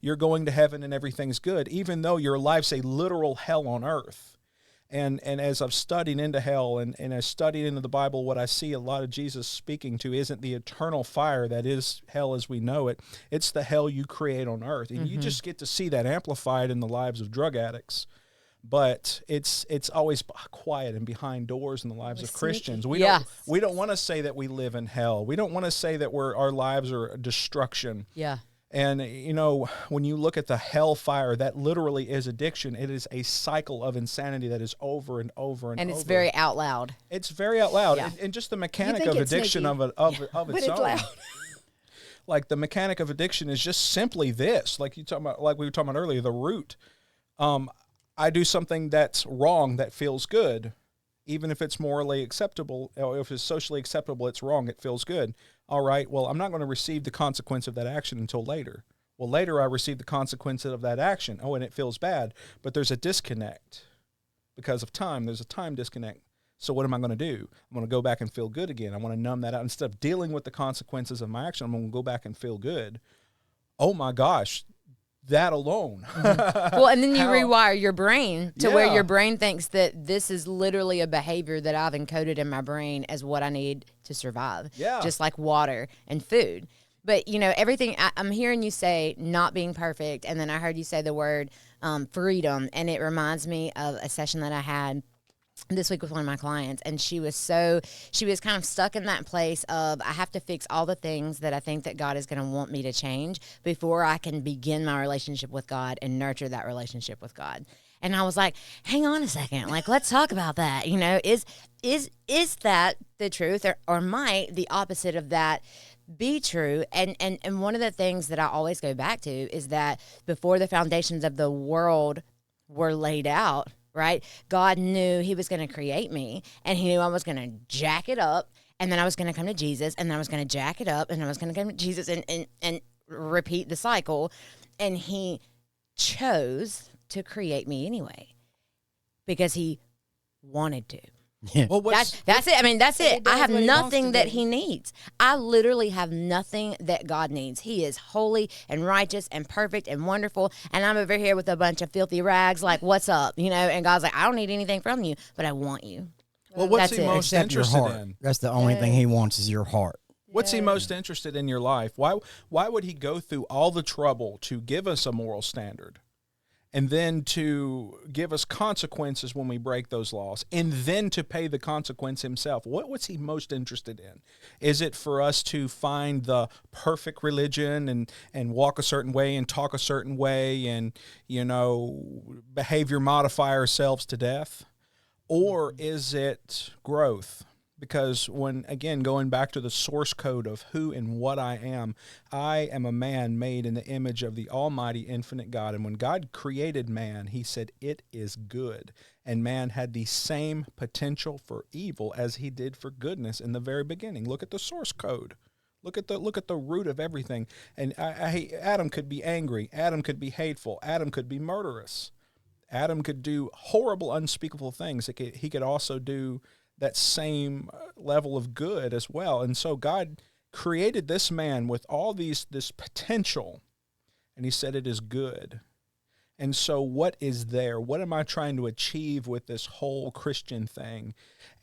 you're going to heaven and everything's good, even though your life's a literal hell on earth. And as I've studied into hell and I studied into the Bible, what I see a lot of Jesus speaking to isn't the eternal fire that is hell as we know it. It's the hell you create on earth. And you just get to see that amplified in the lives of drug addicts. But it's always quiet and behind doors in the lives of Christians. We don't want to say that we live in hell. We don't want to say that our lives are destruction. Yeah. And, you know, when you look at the hellfire, that literally is addiction. It is a cycle of insanity that is over and over and over. And it's very out loud. It's very out loud. Yeah. And just the mechanic of addiction of its it's own. loud. Like the mechanic of addiction is just simply this. Like we were talking about earlier, the root. I do something that's wrong that feels good. Even if it's morally acceptable, or if it's socially acceptable, it's wrong, it feels good. All right, well, I'm not going to receive the consequence of that action until later. Well, later I receive the consequence of that action. Oh, and it feels bad. But there's a disconnect because of time. There's a time disconnect. So what am I going to do? I'm going to go back and feel good again. I want to numb that out. Instead of dealing with the consequences of my action, I'm going to go back and feel good. Oh, my gosh. That alone. Well, and then you rewire your brain to where your brain thinks that this is literally a behavior that I've encoded in my brain as what I need to survive. Yeah. Just like water and food. But, you know, everything, I'm hearing you say not being perfect, and then I heard you say the word freedom, and it reminds me of a session that I had this week with one of my clients, and she was kind of stuck in that place of, I have to fix all the things that I think that God is going to want me to change before I can begin my relationship with God and nurture that relationship with God. And I was like, hang on a second, like, let's talk about that. You know, is that the truth, or might the opposite of that be true? And one of the things that I always go back to is that before the foundations of the world were laid out, right? God knew he was going to create me, and he knew I was going to jack it up, and then I was going to come to Jesus, and then I was going to jack it up, and I was going to come to Jesus and repeat the cycle. And he chose to create me anyway because he wanted to. Yeah. Well, That's it. I mean, that's it. I have what he wants nothing to that do. he needs. I literally have nothing that God needs. He is holy and righteous and perfect and wonderful. And I'm over here with a bunch of filthy rags, like, what's up? You know, and God's like, I don't need anything from you, but I want you. Well, what's That's he it. most Except your interested heart. in? That's the only thing he wants is your heart. What's he most interested in your life? Why would he go through all the trouble to give us a moral standard, and then to give us consequences when we break those laws, and then to pay the consequence himself? What's he most interested in? Is it for us to find the perfect religion and walk a certain way and talk a certain way and, you know, behavior modify ourselves to death? Or is it growth? Because when, again, going back to the source code of who and what I am a man made in the image of the almighty infinite God. And when God created man, he said, it is good. And man had the same potential for evil as he did for goodness in the very beginning. Look at the source code. Look at the root of everything. And Adam could be angry. Adam could be hateful. Adam could be murderous. Adam could do horrible, unspeakable things. He could also do that same level of good as well. And so God created this man with all this potential, and he said it is good. And so what is there? What am I trying to achieve with this whole Christian thing?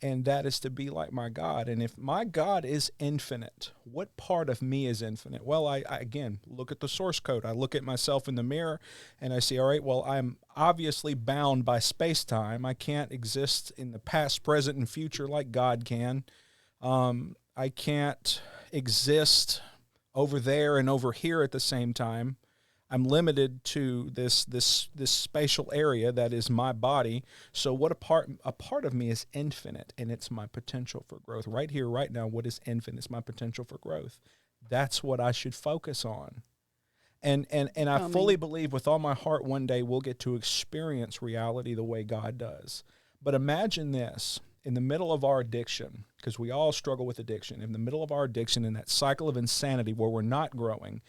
And that is to be like my God. And if my God is infinite, what part of me is infinite? Well, I again, look at the source code. I look at myself in the mirror and I see, all right, well, I'm obviously bound by space-time. I can't exist in the past, present, and future like God can. I can't exist over there and over here at the same time. I'm limited to this spatial area that is my body. So what a part of me is infinite, and it's my potential for growth. Right here, right now, what is infinite? It's my potential for growth. That's what I should focus on. And I fully believe with all my heart one day we'll get to experience reality the way God does. But imagine this. In the middle of our addiction, because we all struggle with addiction, in the middle of our addiction, in that cycle of insanity where we're not growing,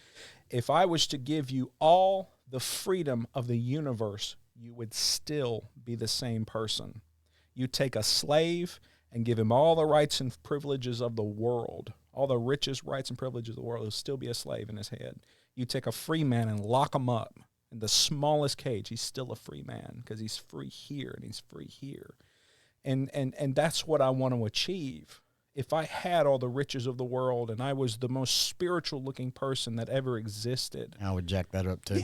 if I was to give you all the freedom of the universe, you would still be the same person. You take a slave and give him all the rights and privileges of the world, all the riches, rights, and privileges of the world, he'll still be a slave in his head. You take a free man and lock him up in the smallest cage, he's still a free man because he's free here and he's free here. And that's what I want to achieve. If I had all the riches of the world and I was the most spiritual looking person that ever existed, I would jack that up too.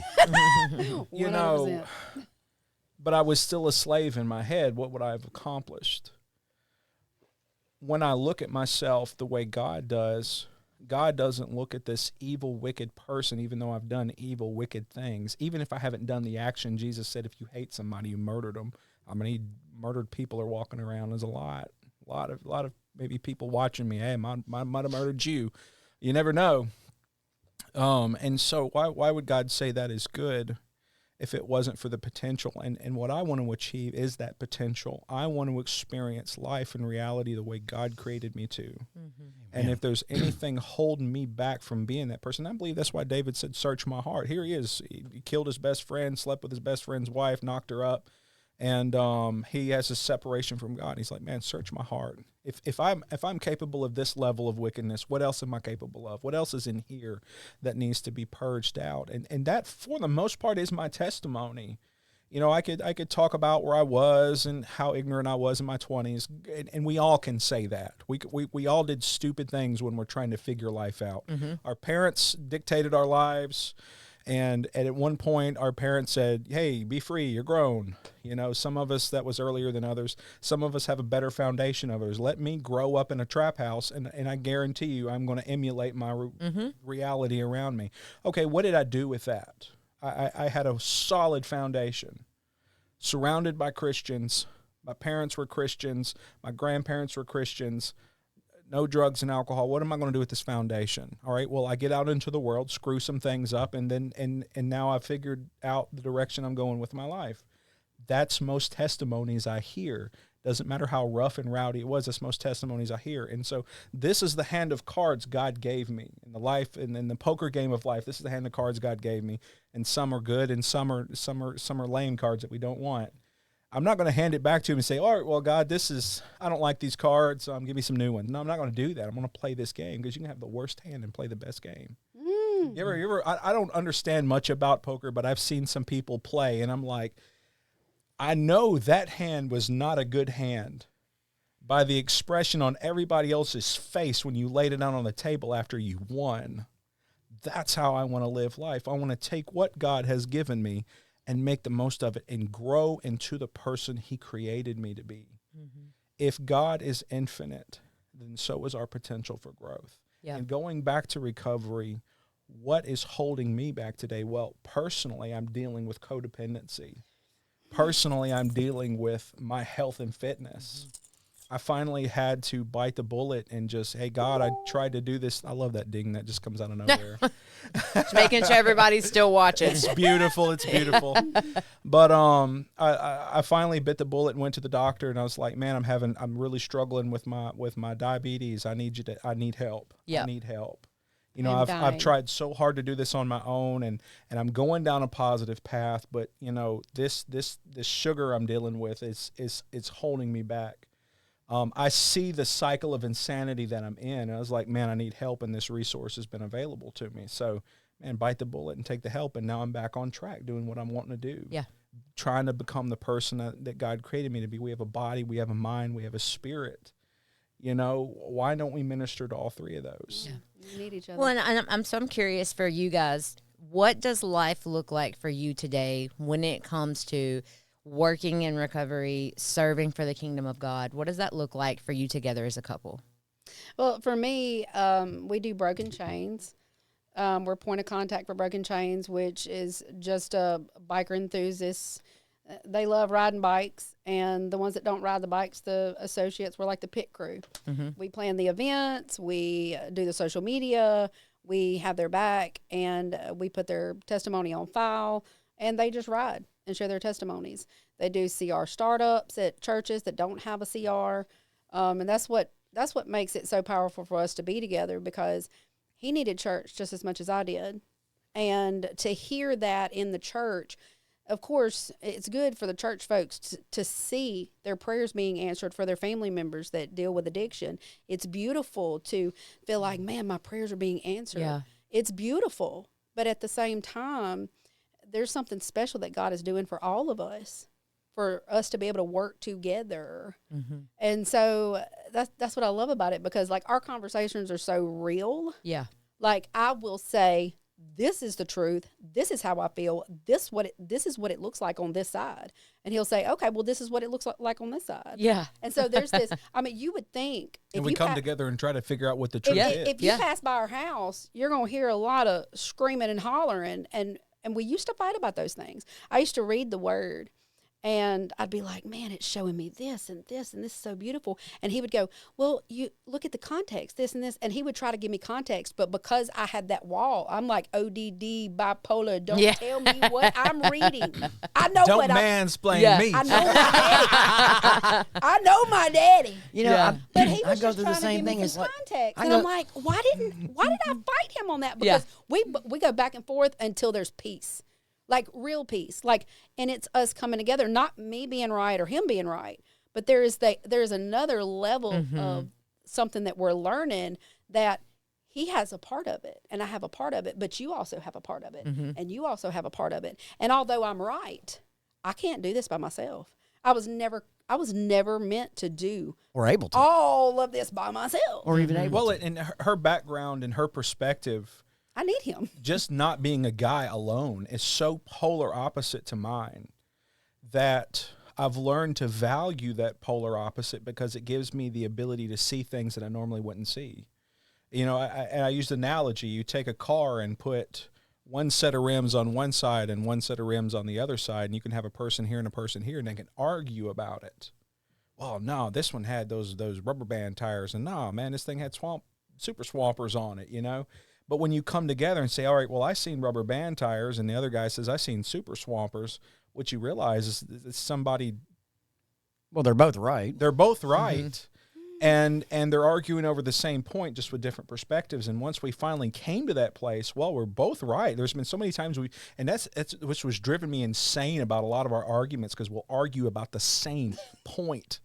You know, but I was still a slave in my head, what would I have accomplished? When I look at myself the way God does, God doesn't look at this evil, wicked person, even though I've done evil, wicked things. Even if I haven't done the action, Jesus said, if you hate somebody, you murdered them. I mean, murdered people are walking around. There's a lot of maybe people watching me. Hey, I might have murdered you. You never know. And so why would God say that is good if it wasn't for the potential? And what I want to achieve is that potential. I want to experience life and reality the way God created me to. Mm-hmm. And if there's anything holding me back from being that person, I believe that's why David said, search my heart. Here he is. He killed his best friend, slept with his best friend's wife, knocked her up. And he has a separation from God. He's like, man, search my heart. If I'm capable of this level of wickedness, what else am I capable of? What else is in here that needs to be purged out? And that, for the most part, is my testimony. You know, I could talk about where I was and how ignorant I was in my 20s, and we all can say that. We all did stupid things when we're trying to figure life out. Mm-hmm. Our parents dictated our lives. And at one point, our parents said, hey, be free, you're grown. You know, some of us, that was earlier than others. Some of us have a better foundation of others. Let me grow up in a trap house, and I guarantee you I'm going to emulate my reality around me. Okay, what did I do with that? I had a solid foundation, surrounded by Christians. My parents were Christians. My grandparents were Christians. No drugs and alcohol. What am I going to do with this foundation? All right, well, I get out into the world, screw some things up, and then and now I've figured out the direction I'm going with my life. That's most testimonies I hear. Doesn't matter how rough and rowdy it was, that's most testimonies I hear. And so this is the hand of cards God gave me in the life, and in the poker game of life. This is the hand of cards God gave me, and some are good, and some are lame cards that we don't want. I'm not going to hand it back to him and say, all right, well, God, I don't like these cards, give me some new ones. No, I'm not going to do that. I'm going to play this game, because you can have the worst hand and play the best game. You ever, I don't understand much about poker, but I've seen some people play, and I'm like, I know that hand was not a good hand by the expression on everybody else's face when you laid it out on the table after you won. That's how I want to live life. I want to take what God has given me and make the most of it and grow into the person he created me to be. Mm-hmm. If God is infinite, then so is our potential for growth. Yeah. And going back to recovery, what is holding me back today? Well, personally, I'm dealing with codependency. Personally, I'm dealing with my health and fitness. Mm-hmm. I finally had to bite the bullet and just, hey, God, I tried to do this. I love that ding that just comes out of nowhere. Just making sure everybody's still watching. It's beautiful. It's beautiful. But I finally bit the bullet and went to the doctor, and I was like, man, I'm really struggling with my diabetes. I need help. Yep. I need help. You know, I've tried so hard to do this on my own, and I'm going down a positive path, but you know, this sugar I'm dealing with is holding me back. I see the cycle of insanity that I'm in, and I was like, man, I need help, and this resource has been available to me. So, and bite the bullet and take the help. And now I'm back on track doing what I'm wanting to do. Yeah. Trying to become the person that God created me to be. We have a body, we have a mind, we have a spirit. You know, why don't we minister to all three of those? Yeah. We need each other. Well, and I'm curious for you guys, what does life look like for you today when it comes to working in recovery, serving for the kingdom of God? What does that look like for you together as a couple? Well, for me, we do broken chains. We're point of contact for broken chains, which is just a biker enthusiast. They love riding bikes, and the ones that don't ride the bikes, the associates, we're like the pit crew. Mm-hmm. We plan the events, we do the social media, we have their back, and we put their testimony on file, and they just ride and share their testimonies. They do CR startups at churches that don't have a CR, and that's what makes it so powerful for us to be together, because he needed church just as much as I did. And to hear that in the church, of course, it's good for the church folks to see their prayers being answered for their family members that deal with addiction. It's beautiful to feel like, man, my prayers are being answered. Yeah. It's beautiful. But at the same time, there's something special that God is doing for all of us, for us to be able to work together. Mm-hmm. And so that's what I love about it, because like our conversations are so real. Yeah. Like I will say, this is the truth. This is how I feel. This is what it looks like on this side. And he'll say, okay, well, this is what it looks like on this side. Yeah. And so there's this, I mean, you would think. And we come together and try to figure out what the truth is. If you pass by our house, you're going to hear a lot of screaming and hollering. And we used to fight about those things. I used to read the word, and I'd be like, man, it's showing me this and this, and this is so beautiful. And he would go, well, you look at the context, this and this. And he would try to give me context. But because I had that wall, I'm like ODD, bipolar. Don't tell me what I'm reading. I know Don't what I'm. mansplain me. I know my daddy. I know my daddy. You know, But he I was go just through trying the to same give thing. me It's some like context. I And go- I'm like, why did I fight him on that? Because we go back and forth until there's peace. Like real peace, like, and it's us coming together, not me being right or him being right, but there's another level of something that we're learning, that he has a part of it and I have a part of it, but you also have a part of it, and you also have a part of it. And although I'm right, I can't do this by myself. I was never meant to do or able to, all of this by myself. or even able Well, to. in her background and her perspective, I need him. just not being a guy alone is so polar opposite to mine that I've learned to value that polar opposite, because it gives me the ability to see things that I normally wouldn't see. You know, I use the analogy, you take a car and put one set of rims on one side and one set of rims on the other side, and you can have a person here and a person here, and they can argue about it. Well, no, this one had those rubber band tires, and no, man, this thing had super swampers on it, you know? But when you come together and say, all right, well, I seen rubber band tires, and the other guy says, I seen super swampers, what you realize is somebody. Well, they're both right. They're both right. And they're arguing over the same point, just with different perspectives. And once we finally came to that place, well, we're both right. There's been so many times that's which was driven me insane about a lot of our arguments, because we'll argue about the same point.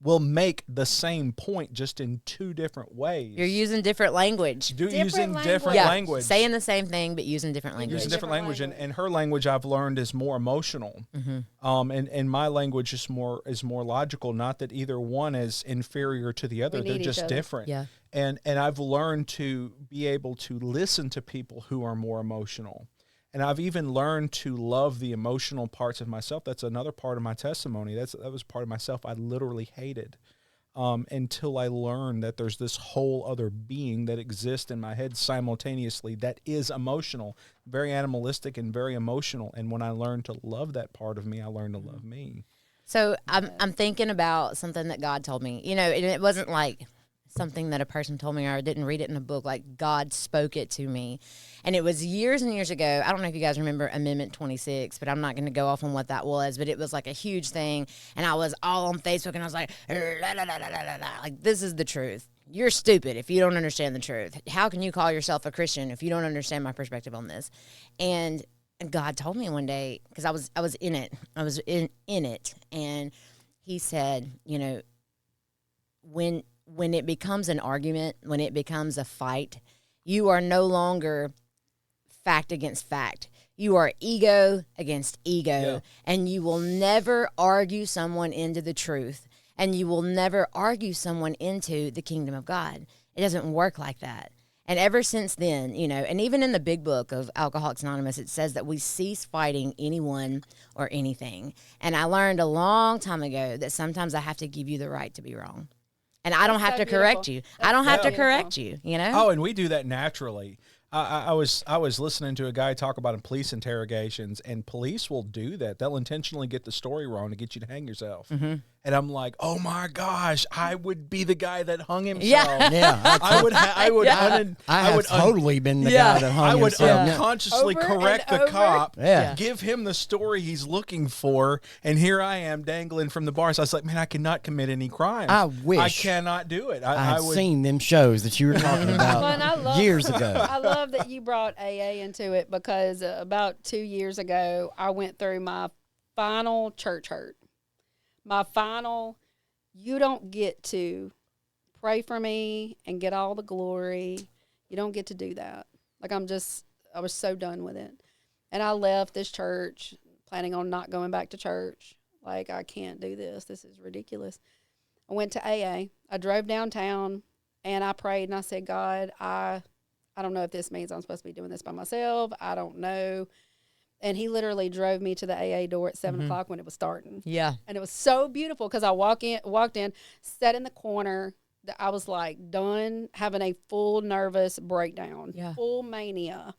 We'll make the same point, just in two different ways. You're using different language. Using different Yeah, language. saying the same thing, but using different language. Using different language. And her language, I've learned, is more emotional. And my language is more logical. Not that either one is inferior to the other. We They're need just each other. different. Yeah. And I've learned to be able to listen to people who are more emotional. And I've even learned to love the emotional parts of myself. That's another part of my testimony. That was part of myself I literally hated, until I learned that there's this whole other being that exists in my head simultaneously that is emotional, very animalistic and very emotional. And when I learned to love that part of me, I learned to love me. So I'm thinking about something that God told me. You know, and it wasn't like something that a person told me, or I didn't read it in a book. Like, God spoke it to me. And it was years and years ago. I don't know if you guys remember Amendment 26, but I'm not going to go off on what that was. But it was like a huge thing. And I was all on Facebook, and I was like, la, la, la, la, la, la. Like, this is the truth. You're stupid if you don't understand the truth. How can you call yourself a Christian if you don't understand my perspective on this? And God told me one day, because I was in it. I was in it. And he said, you know, when it becomes an argument, when it becomes a fight, you are no longer fact against fact. You are ego against ego, and you will never argue someone into the truth, and you will never argue someone into the kingdom of God. It doesn't work like that. And ever since then, you know, and even in the big book of Alcoholics Anonymous, it says that we cease fighting anyone or anything. And I learned a long time ago that sometimes I have to give you the right to be wrong. And I don't have to correct you. I don't have to correct you, you know? Oh, and we do that naturally. I was listening to a guy talk about in police interrogations, and police will do that. They'll intentionally get the story wrong to get you to hang yourself. Mm-hmm. And I'm like, oh my gosh, I would be the guy that hung himself. Yeah. I would totally been the guy that hung I would himself. unconsciously Over correct and the over. cop, Yeah. give him the story he's looking for, and here I am dangling from the bars. I was like, man, I cannot commit any crimes. I wish. I cannot do it. I I've would. seen them shows that you were talking about Well, and I love- years ago. I love that you brought AA into it because about 2 years ago, I went through my final church hurt. My final, you don't get to pray for me and get all the glory. You don't get to do that. Like, I was so done with it. And I left this church planning on not going back to church. Like, I can't do this. This is ridiculous. I went to AA. I drove downtown and I prayed and I said, God, I don't know if this means I'm supposed to be doing this by myself. I don't know. And he literally drove me to the AA door at 7 o'clock when it was starting. Yeah. And it was so beautiful because I walked in, sat in the corner. I was like done having a full nervous breakdown, full mania.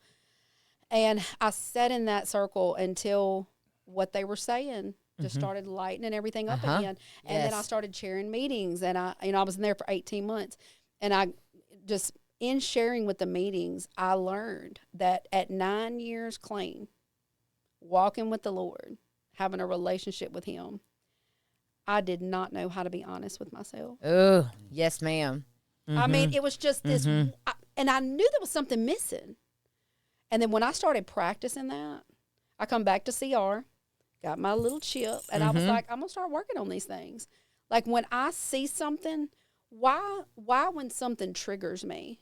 And I sat in that circle until what they were saying just started lightening everything up again. And then I started chairing meetings, and I was in there for 18 months. And I just, in sharing with the meetings, I learned that at 9 years clean, walking with the Lord, having a relationship with him, I did not know how to be honest with myself. Oh, yes, ma'am. I mean, it was just this, and I knew there was something missing. And then when I started practicing that, I come back to CR, got my little chip, and I was like, I'm going to start working on these things. Like, when I see something, why when something triggers me,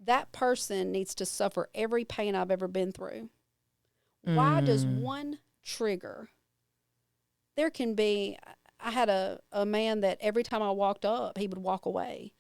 that person needs to suffer every pain I've ever been through? Why does one trigger? There can be, I had a man that every time I walked up, he would walk away.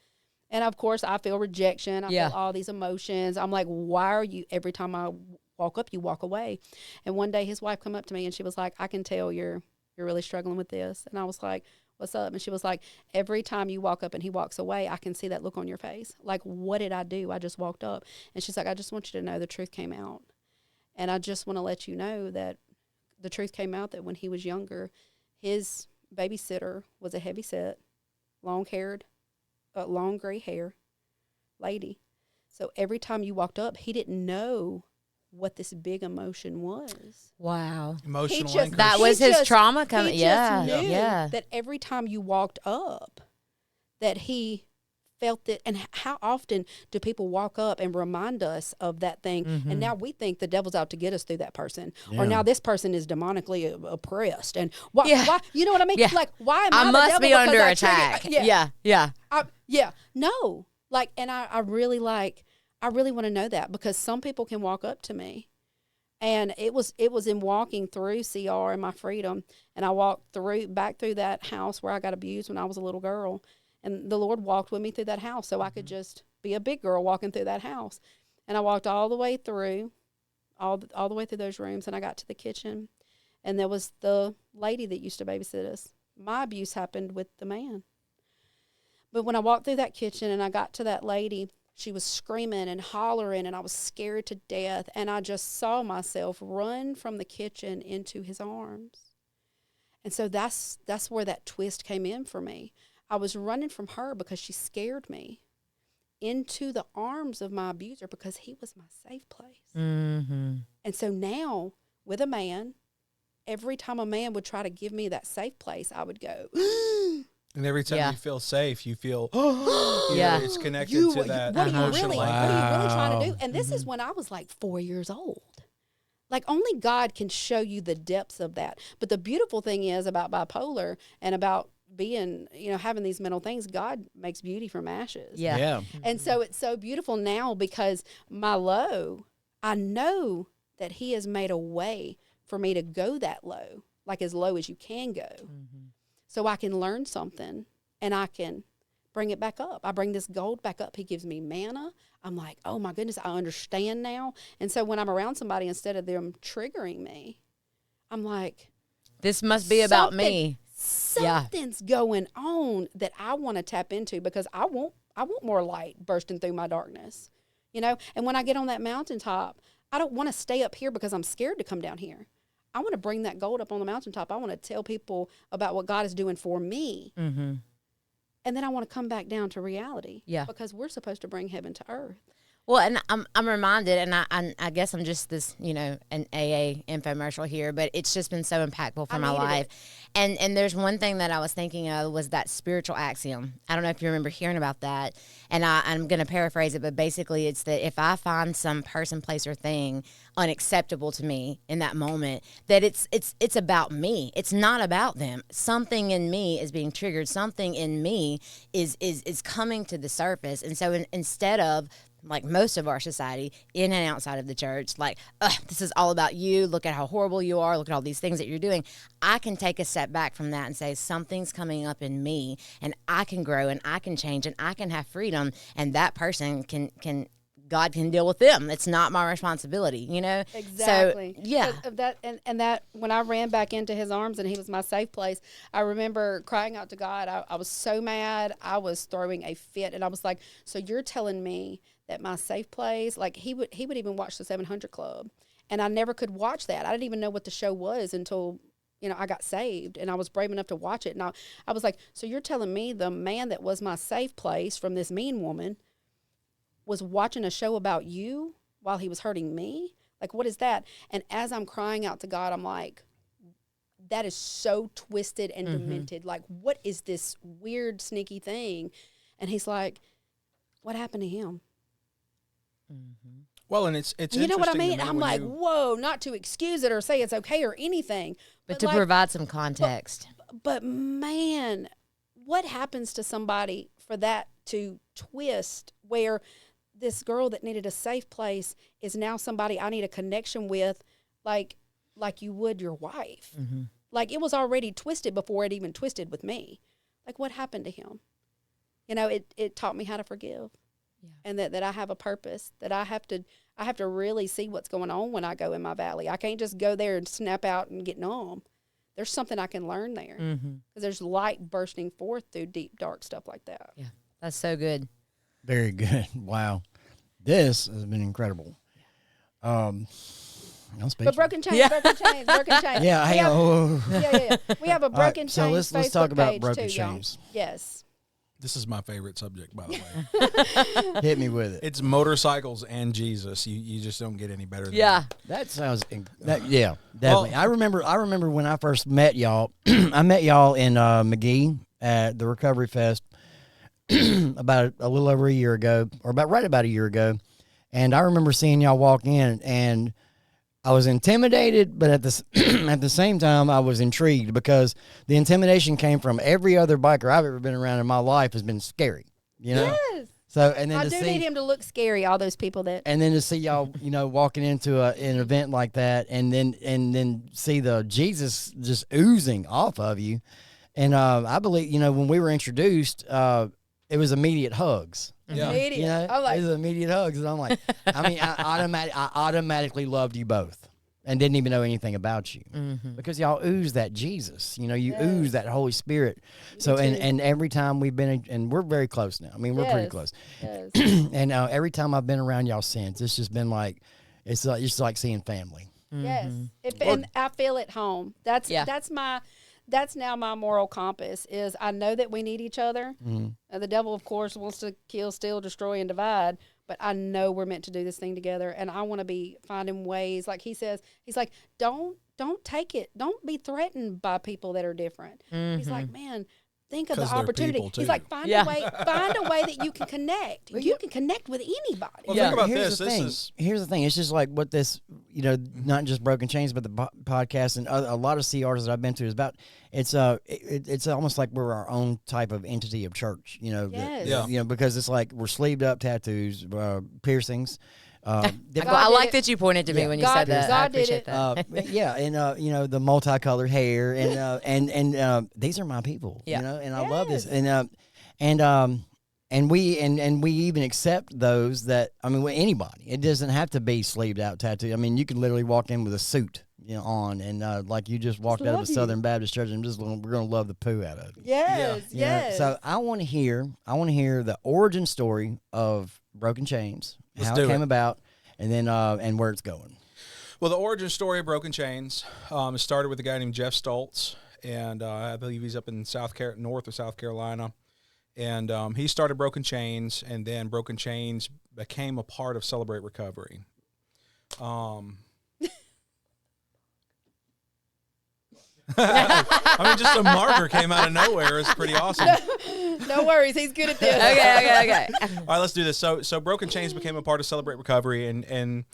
And of course, I feel rejection. I feel all these emotions. I'm like, why are you, every time I walk up, you walk away? And one day his wife come up to me and she was like, I can tell you're really struggling with this. And I was like, what's up? And she was like, every time you walk up and he walks away, I can see that look on your face. Like, what did I do? I just walked up. And she's like, I just want you to know the truth came out. And I just want to let you know that the truth came out that when he was younger, his babysitter was a heavyset, long-haired, long gray hair lady. So every time you walked up, he didn't know what this big emotion was. Wow. Emotional anchors. That was his trauma coming. He Yeah. just knew Yeah. that every time you walked up, that he felt it. And how often do people walk up and remind us of that thing? And now we think the devil's out to get us through that person, or now this person is demonically oppressed. And why? You know what I mean? Yeah. Like, why am I the must devil be because under I attack. triggered- Yeah. No. Like, and I really want to know that, because some people can walk up to me. And it was in walking through CR and my freedom. And I walked back through that house where I got abused when I was a little girl. And the Lord walked with me through that house so I could just be a big girl walking through that house. And I walked all the way through, all the way through those rooms, and I got to the kitchen. And there was the lady that used to babysit us. My abuse happened with the man. But when I walked through that kitchen and I got to that lady, she was screaming and hollering, and I was scared to death. And I just saw myself run from the kitchen into his arms. And so that's where that twist came in for me. I was running from her because she scared me into the arms of my abuser, because he was my safe place. And so now, with a man, every time a man would try to give me that safe place, I would go, And every time you feel safe, you feel, it's connected to that what are you emotional really, anchor. what are you really trying to do? And this is when I was like 4 years old. Like, only God can show you the depths of that. But the beautiful thing is about bipolar and about being, having these mental things, God makes beauty from ashes. Yeah. And so it's so beautiful now, because my low, I know that he has made a way for me to go that low, like as low as you can go, so I can learn something and I can bring it back up. I bring this gold back up. He gives me manna. I'm like, oh my goodness, I understand now. And so when I'm around somebody, instead of them triggering me, I'm like, This must be about me. something's going on that I want to tap into, because I want more light bursting through my darkness, you know? And when I get on that mountaintop, I don't want to stay up here because I'm scared to come down here. I want to bring that gold up on the mountaintop. I want to tell people about what God is doing for me. Mm-hmm. And then I want to come back down to reality. Yeah. Because we're supposed to bring heaven to earth. Well, and I'm reminded, and I guess I'm just this, you know, an AA infomercial here, but it's just been so impactful for my life. And there's one thing that I was thinking of was that spiritual axiom. I don't know if you remember hearing about that, and I'm going to paraphrase it, but basically it's that if I find some person, place, or thing unacceptable to me in that moment, that it's about me. It's not about them. Something in me is being triggered. Something in me is coming to the surface, and so instead of, like most of our society, in and outside of the church, like, this is all about you. Look at how horrible you are. Look at all these things that you're doing. I can take a step back from that and say, something's coming up in me, and I can grow, and I can change, and I can have freedom, and that person can God can deal with them. It's not my responsibility, you know? Exactly. So, yeah. Of that, and that, when I ran back into his arms and he was my safe place, I remember crying out to God. I was so mad. I was throwing a fit, and I was like, so you're telling me that my safe place, like he would even watch the 700 Club, and I never could watch that. I didn't even know what the show was until, you know, I got saved, and I was brave enough to watch it. And I was like, so you're telling me the man that was my safe place from this mean woman was watching a show about you while he was hurting me? Like, what is that? And as I'm crying out to God, I'm like, that is so twisted and demented. Like, what is this weird, sneaky thing? And he's like, what happened to him? Well, and it's You know what I interesting mean? to me I'm when like, you- whoa, not to excuse it or say it's okay or anything. But to like, provide some context. But man, what happens to somebody for that to twist, where this girl that needed a safe place is now somebody I need a connection with, like you would your wife. Like, it was already twisted before it even twisted with me. Like, what happened to him? You know, it taught me how to forgive. Yeah. And that I have a purpose, that I have to really see what's going on when I go in my valley. I can't just go there and snap out and get numb. There's something I can learn there, because there's light bursting forth through deep, dark stuff like that. Yeah, that's so good. Very good. Wow. This has been incredible. I'm But speechless. broken chains, broken chains, broken chains. Yeah, hang on. Yeah. We have a All right, broken so chains let's Facebook talk about page broken too, y'all. chains. Yes. This is my favorite subject, by the way. Hit me with it. It's motorcycles and Jesus. You just don't get any better than Yeah. That sounds yeah, definitely. Well, I remember when I first met y'all. I met y'all in McGee at the Recovery Fest about a little over a year ago, or about a year ago. And I remember seeing y'all walk in, and I was intimidated, but at the same time, I was intrigued, because the intimidation came from every other biker I've ever been around in my life has been scary, you know? Yes. So, and then I to do see, need him to look scary, all those people that. and then to see y'all, you know, walking into an event like that, and then see the Jesus just oozing off of you. And I believe, you know, when we were introduced, it was immediate hugs. Yeah. Immediate. You know, I'm like, it was immediate hugs, and I'm like, I automatically loved you both, and didn't even know anything about you, because y'all ooze that Jesus. You know, you ooze that Holy Spirit. So, and every time we've been, and we're very close now. I mean, we're pretty close. Yes. And every time I've been around y'all since, it's just been like, it's like seeing family. Yes. And I feel at home. That's now my moral compass, is I know that we need each other. The devil, of course, wants to kill, steal, destroy, and divide, but I know we're meant to do this thing together, and I want to be finding ways, like he says, he's like, don't take it. Don't be threatened by people that are different. He's like, man, think of the 'Cause they're opportunity. people, He's too. like, find a way that you can connect. You can connect with anybody. Well, think about Here's this. the This thing. is Here's the thing. It's just like what this, you know, not just Broken Chains, but the podcast and a lot of CRs that I've been to is about. It's it's almost like we're our own type of entity of church, you know. Yes. Yeah. You know, because it's like we're sleeved up tattoos, piercings, I like that you pointed to me when you said that. I God did appreciate it. that. Yeah, and you know, the multicolored hair, and these are my people. Yeah. You know, and I love this, and we even accept those that, I mean, with anybody. It doesn't have to be sleeved out tattoo. I mean, you could literally walk in with a suit, you know, on, and like you just walked out of a Southern Baptist church, and we're gonna love the poo out of it. Yes, You know? yes. So I want to hear the origin story of Broken Chains, how it came about, and then and where it's going. Well, the origin story of Broken Chains started with a guy named Jeff Stoltz, and I believe he's up in north of South Carolina. And he started Broken Chains, and then Broken Chains became a part of Celebrate Recovery. I mean, just a marker came out of nowhere. It's pretty awesome. No worries, he's good at this. Okay. All right, let's do this. So Broken Chains became a part of Celebrate Recovery, and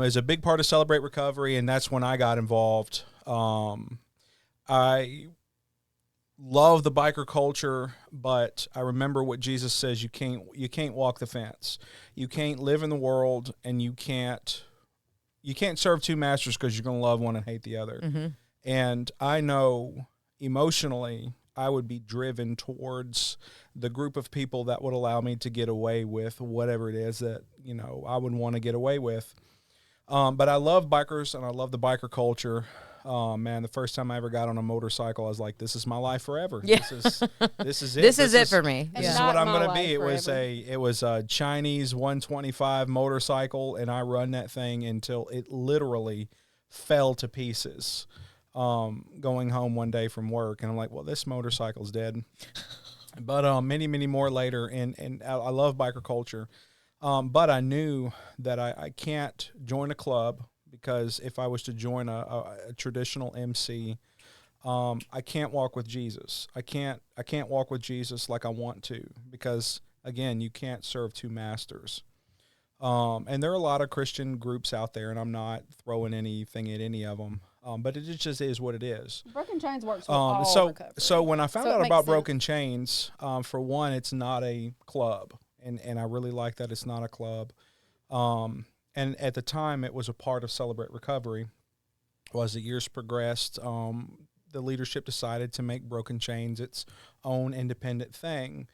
is a big part of Celebrate Recovery, and that's when I got involved. I love the biker culture, but I remember what Jesus says: you can't walk the fence. You can't live in the world, and you can't serve two masters, because you're going to love one and hate the other. Mm-hmm. And I know emotionally I would be driven towards the group of people that would allow me to get away with whatever it is that, you know, I would want to get away with. But I love bikers, and I love the biker culture. Man, the first time I ever got on a motorcycle, I was like, this is my life forever. Yeah. This is it. This is it for me. This Yeah. is what Not I'm my going to life be. forever. It was a Chinese 125 motorcycle, and I run that thing until it literally fell to pieces. Going home one day from work, and I'm like, well, this motorcycle's dead. But many more later, and I love biker culture. But I knew that I can't join a club, because if I was to join a traditional MC, I can't walk with Jesus. I can't walk with Jesus like I want to, because again, you can't serve two masters. And there are a lot of Christian groups out there, and I'm not throwing anything at any of them. But it just is what it is. Broken Chains works with all recovery. So when I found So it out makes about sense. Broken Chains, for one, it's not a club, and I really like that it's not a club. And at the time, it was a part of Celebrate Recovery. Well, as the years progressed, the leadership decided to make Broken Chains its own independent thing.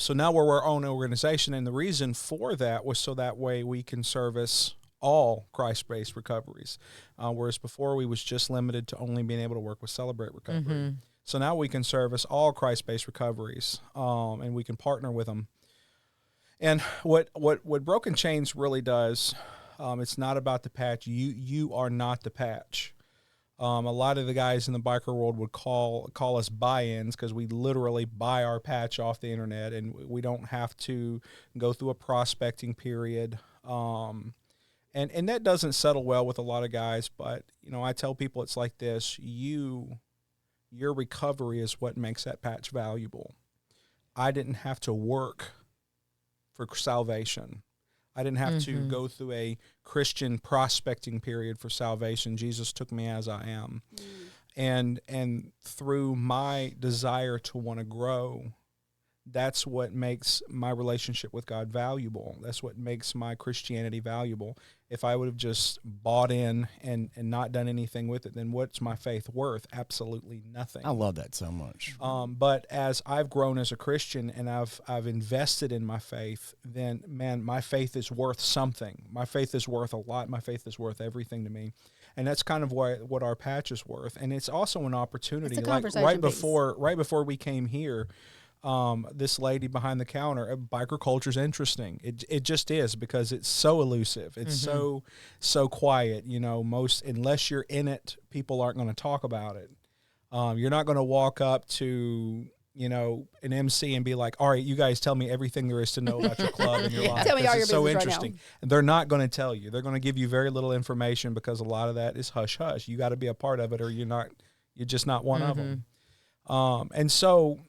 So now we're our own organization, and the reason for that was so that way we can service all Christ-based recoveries, whereas before we was just limited to only being able to work with Celebrate Recovery. Mm-hmm. So now we can service all Christ-based recoveries, and we can partner with them. And what Broken Chains really does, it's not about the patch. You are not the patch. A lot of the guys in the biker world would call us buy-ins, because we literally buy our patch off the internet, and we don't have to go through a prospecting period. And that doesn't settle well with a lot of guys, but you know, I tell people it's like this: your recovery is what makes that patch valuable. I didn't have to work for salvation. I didn't have to go through a Christian prospecting period for salvation. Jesus took me as I am. And through my desire to want to grow, that's what makes my relationship with God valuable. That's what makes my Christianity valuable. If I would have just bought in and not done anything with it, then what's my faith worth? Absolutely nothing. I love that so much. But as I've grown as a Christian and I've invested in my faith, then, man, my faith is worth something. My faith is worth a lot. My faith is worth everything to me. And that's kind of what our patch is worth. And it's also an opportunity. It's a like conversation piece. right before we came here, this lady behind the counter, biker culture is interesting. It just is, because it's so elusive. It's so quiet. You know, unless you're in it, people aren't going to talk about it. You're not going to walk up to, you know, an MC and be like, all right, you guys tell me everything there is to know about your club and your life. Tell me all your It's so business right interesting. now. And they're not going to tell you. They're going to give you very little information, because a lot of that is hush hush. You got to be a part of it, or you're just not one of them. And so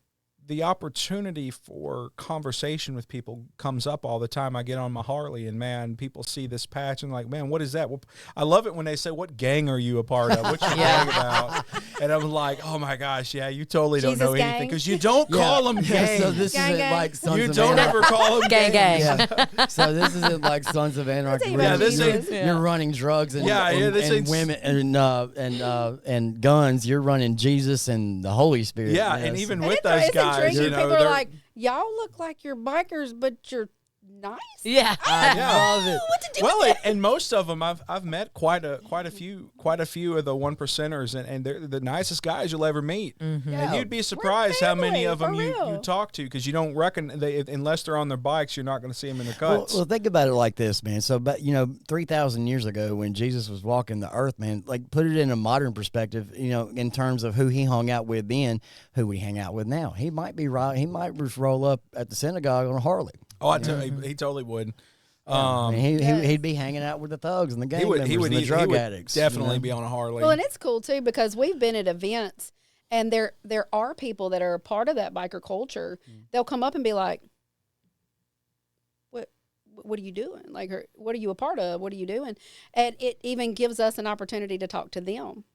the opportunity for conversation with people comes up all the time. I get on my Harley and man, people see this patch and like, man, what is that? Well, I love it when they say, what gang are you a part of? What's your gang about? And I'm like, oh my gosh, yeah, you totally don't know anything because you don't call them gang. So this Gang, isn't gang. like Sons You of don't Anarchy. ever call them Gang, gang. Yeah. So this isn't like Sons of Anarchy. Yeah, this you're, ain't- you're running drugs and, this and ain't- women and guns. You're running Jesus and the Holy Spirit. Yeah, Yes. and even And with it's those guys, intriguing. you know, People are they're- like, y'all look like you're bikers, but you're nice. Yeah. I Yeah. love it. What to do well, with and most of them, I've met quite a few of the 1%ers, and they're the nicest guys you'll ever meet. Mm-hmm. And you'd be surprised how many family, of them for you real. talk to because you don't reckon unless they're on their bikes, you're not going to see them in their cuts. Well, think about it like this, man. So, but 3,000 years ago, when Jesus was walking the earth, man, like put it in a modern perspective, in terms of who he hung out with then, who we hang out with now. He might be right. He might just roll up at the synagogue on a Harley. Oh, he totally would. I mean, he'd be hanging out with the thugs and the gang He would. members He would. and the He drug would addicts. definitely be on a Harley. Well, and it's cool too because we've been at events and there are people that are a part of that biker culture. They'll come up and be like, what are you doing? Like, what are you a part of? What are you doing? And it even gives us an opportunity to talk to them.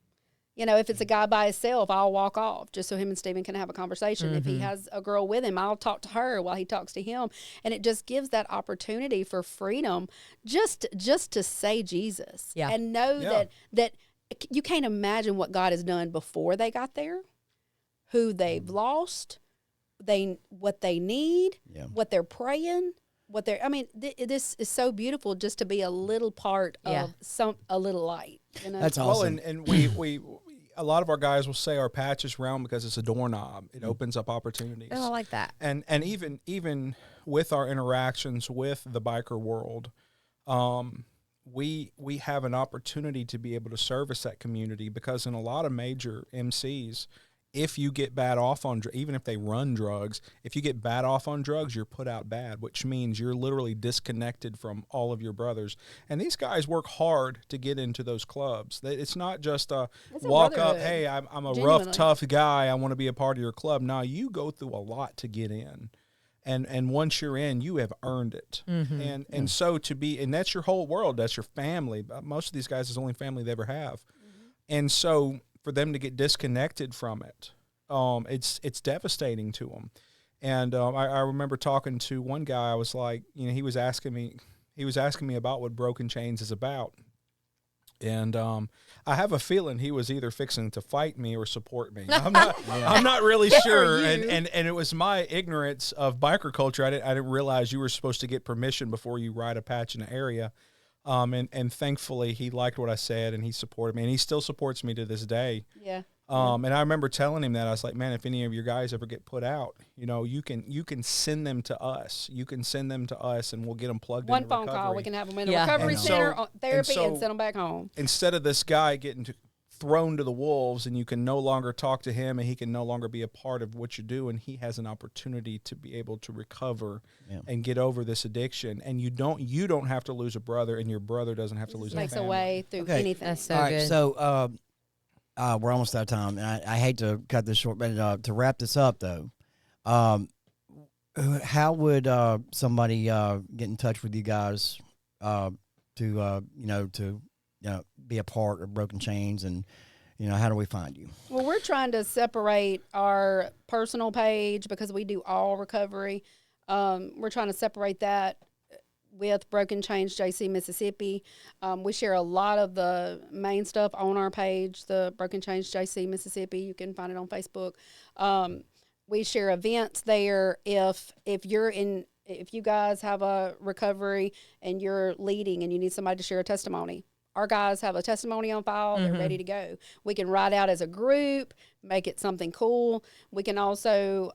If it's a guy by himself, I'll walk off just so him and Steven can have a conversation. If he has a girl with him, I'll talk to her while he talks to him. And it just gives that opportunity for freedom just to say Jesus. Yeah. And know Yeah. that you can't imagine what God has done before they got there, who they've lost, what they need, Yeah. what they're praying. This is so beautiful just to be a little part Yeah. of a little light. That's well, awesome. and we a lot of our guys will say our patch is round because it's a doorknob. It opens up opportunities. Oh, I like that. And even with our interactions with the biker world, we have an opportunity to be able to service that community because in a lot of major MCs, if you get bad off on even if they run drugs, if you get bad off on drugs, you're put out bad, which means you're literally disconnected from all of your brothers. And these guys work hard to get into those clubs. It's not just It's a walk up, brotherhood. hey, I'm a Genuinely. rough, tough guy. I want to be a part of your club. No, you go through a lot to get in. And once you're in, you have earned it. And so and that's your whole world. That's your family. Most of these guys is the only family they ever have. And so for them to get disconnected from it, it's devastating to them. And I remember talking to one guy. I was like, he was asking me about what Broken Chains is about. And I have a feeling he was either fixing to fight me or support me. I'm not really sure. And it was my ignorance of biker culture. I didn't realize you were supposed to get permission before you ride a patch in an area. And thankfully he liked what I said and he supported me and he still supports me to this day. Yeah. And I remember telling him that I was like, man, if any of your guys ever get put out, you can send them to us. You can send them to us and we'll get them plugged One into phone recovery. call, we can have them in a Yeah. recovery And so- center, on therapy, and so- and send them back home. Instead of this guy getting thrown to the wolves and you can no longer talk to him and he can no longer be a part of what you're doing, he has an opportunity to be able to recover and get over this addiction. And you don't have to lose a brother and your brother doesn't have to lose a Makes a family. way through Okay. anything. That's so All right, good. so we're almost out of time, and I hate to cut this short, but to wrap this up, though, how would somebody get in touch with you guys to be a part of Broken Chains, and how do we find you? Well, we're trying to separate our personal page because we do all recovery. We're trying to separate that with Broken Chains JC Mississippi. We share a lot of the main stuff on our page, the Broken Chains JC Mississippi. You can find it on Facebook. We share events there. If you guys have a recovery and you're leading and you need somebody to share a testimony, our guys have a testimony on file. They're ready to go. We can ride out as a group, make it something cool. We can also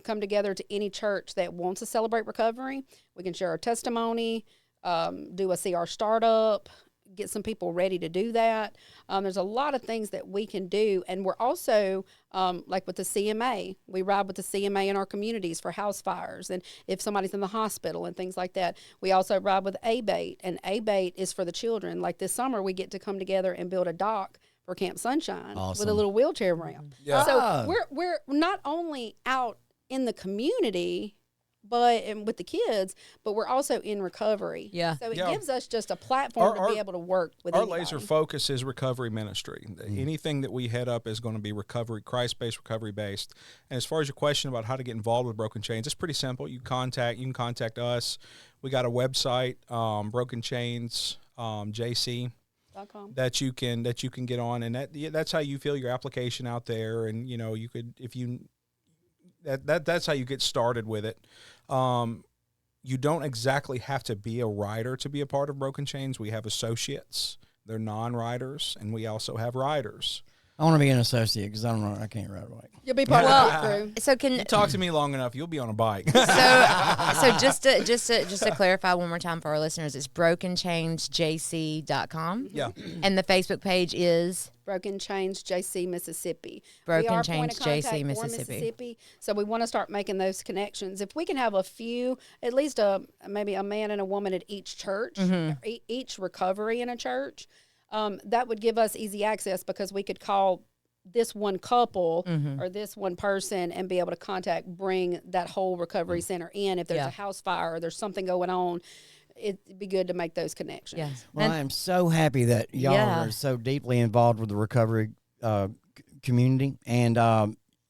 come together to any church that wants to celebrate recovery. We can share our testimony, do a CR startup, get some people ready to do that. There's a lot of things that we can do. And we're also, like with the CMA, we ride with the CMA in our communities for house fires and if somebody's in the hospital and things like that. We also ride with ABATE, and ABATE is for the children. Like this summer, we get to come together and build a dock for Camp Sunshine with a Awesome. little wheelchair ramp. Yeah. So we're not only out in the community, and with the kids, but we're also in recovery. Yeah. So it Yeah. gives us just a platform to be able to work with Our anybody. laser focus is recovery ministry. Anything that we head up is going to be recovery, Christ-based, recovery-based. And as far as your question about how to get involved with Broken Chains, it's pretty simple. You can contact us. We got a website, Broken Chains JC. That you can get on, and that's how you fill your application out there. And you could, if you that's how you get started with it. You don't exactly have to be a writer to be a part of Broken Chains. We have associates; they're non-writers, and we also have writers. I want to be an associate because I can't ride a bike. You'll be part of the crew. So You talk to me long enough, you'll be on a bike. so just to clarify one more time for our listeners, it's brokenchangesjc.com. Yeah. And the Facebook page is Broken Chains JC Mississippi. Broken We are Chains point of contact JC for Mississippi. So we want to start making those connections. If we can have a few, at least maybe a man and a woman at each church, each recovery in a church, that would give us easy access, because we could call this one couple or this one person and be able to bring that whole recovery center in. If there's a house fire or there's something going on, it'd be good to make those connections. Yes. Well, I am so happy that y'all are so deeply involved with the recovery community, and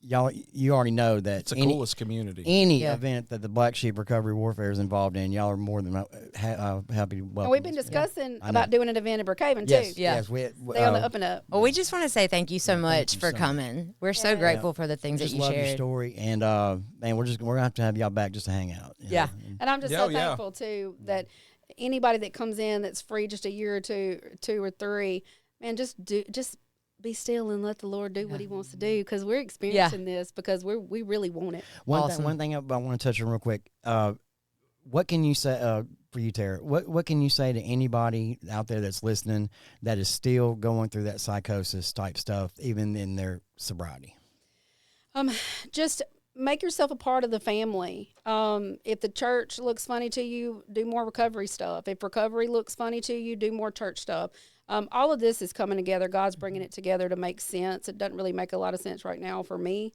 you already know that It's the coolest community. Any event that the Black Sheep Recovery Warfare is involved in, y'all are more than happy to welcome. And we've been us. discussing about doing an event in Brookehaven Yes, too. yes, Stay on the up and up. Well, we just want to say thank you so much you for so coming. We're so grateful for the things that just you love shared. your story, and man, we're gonna have to have y'all back just to hang out. you Yeah. know. And I'm just so thankful too that anybody that comes in that's free just a year or two or three, man, just be still and let the Lord do what He wants to do, because we're experiencing this because we really want it. One thing I want to touch on real quick. What can you say for you, Tara? What can you say to anybody out there that's listening that is still going through that psychosis type stuff, even in their sobriety? Just make yourself a part of the family. If the church looks funny to you, do more recovery stuff. If recovery looks funny to you, do more church stuff. All of this is coming together. God's bringing it together to make sense. It doesn't really make a lot of sense right now for me.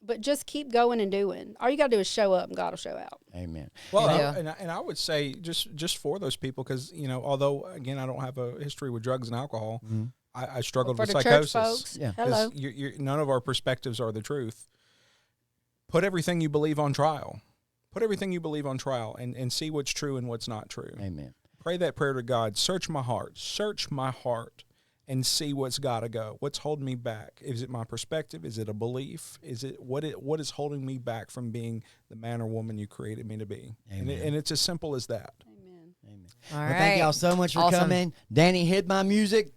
But just keep going and doing. All you got to do is show up, and God will show out. Amen. Well, and I would say just for those people, because although again I don't have a history with drugs and alcohol, I struggled For with the psychosis. church folks, Yeah. hello. None of our perspectives are the truth. Put everything you believe on trial. Put everything you believe on trial, and see what's true and what's not true. Amen. Pray that prayer to God. Search my heart, and see what's got to go. What's holding me back? Is it my perspective? Is it a belief? Is it what is holding me back from being the man or woman you created me to be? And it's as simple as that. Amen. Amen. All Well, right. thank y'all so much for coming. Danny, hit my music.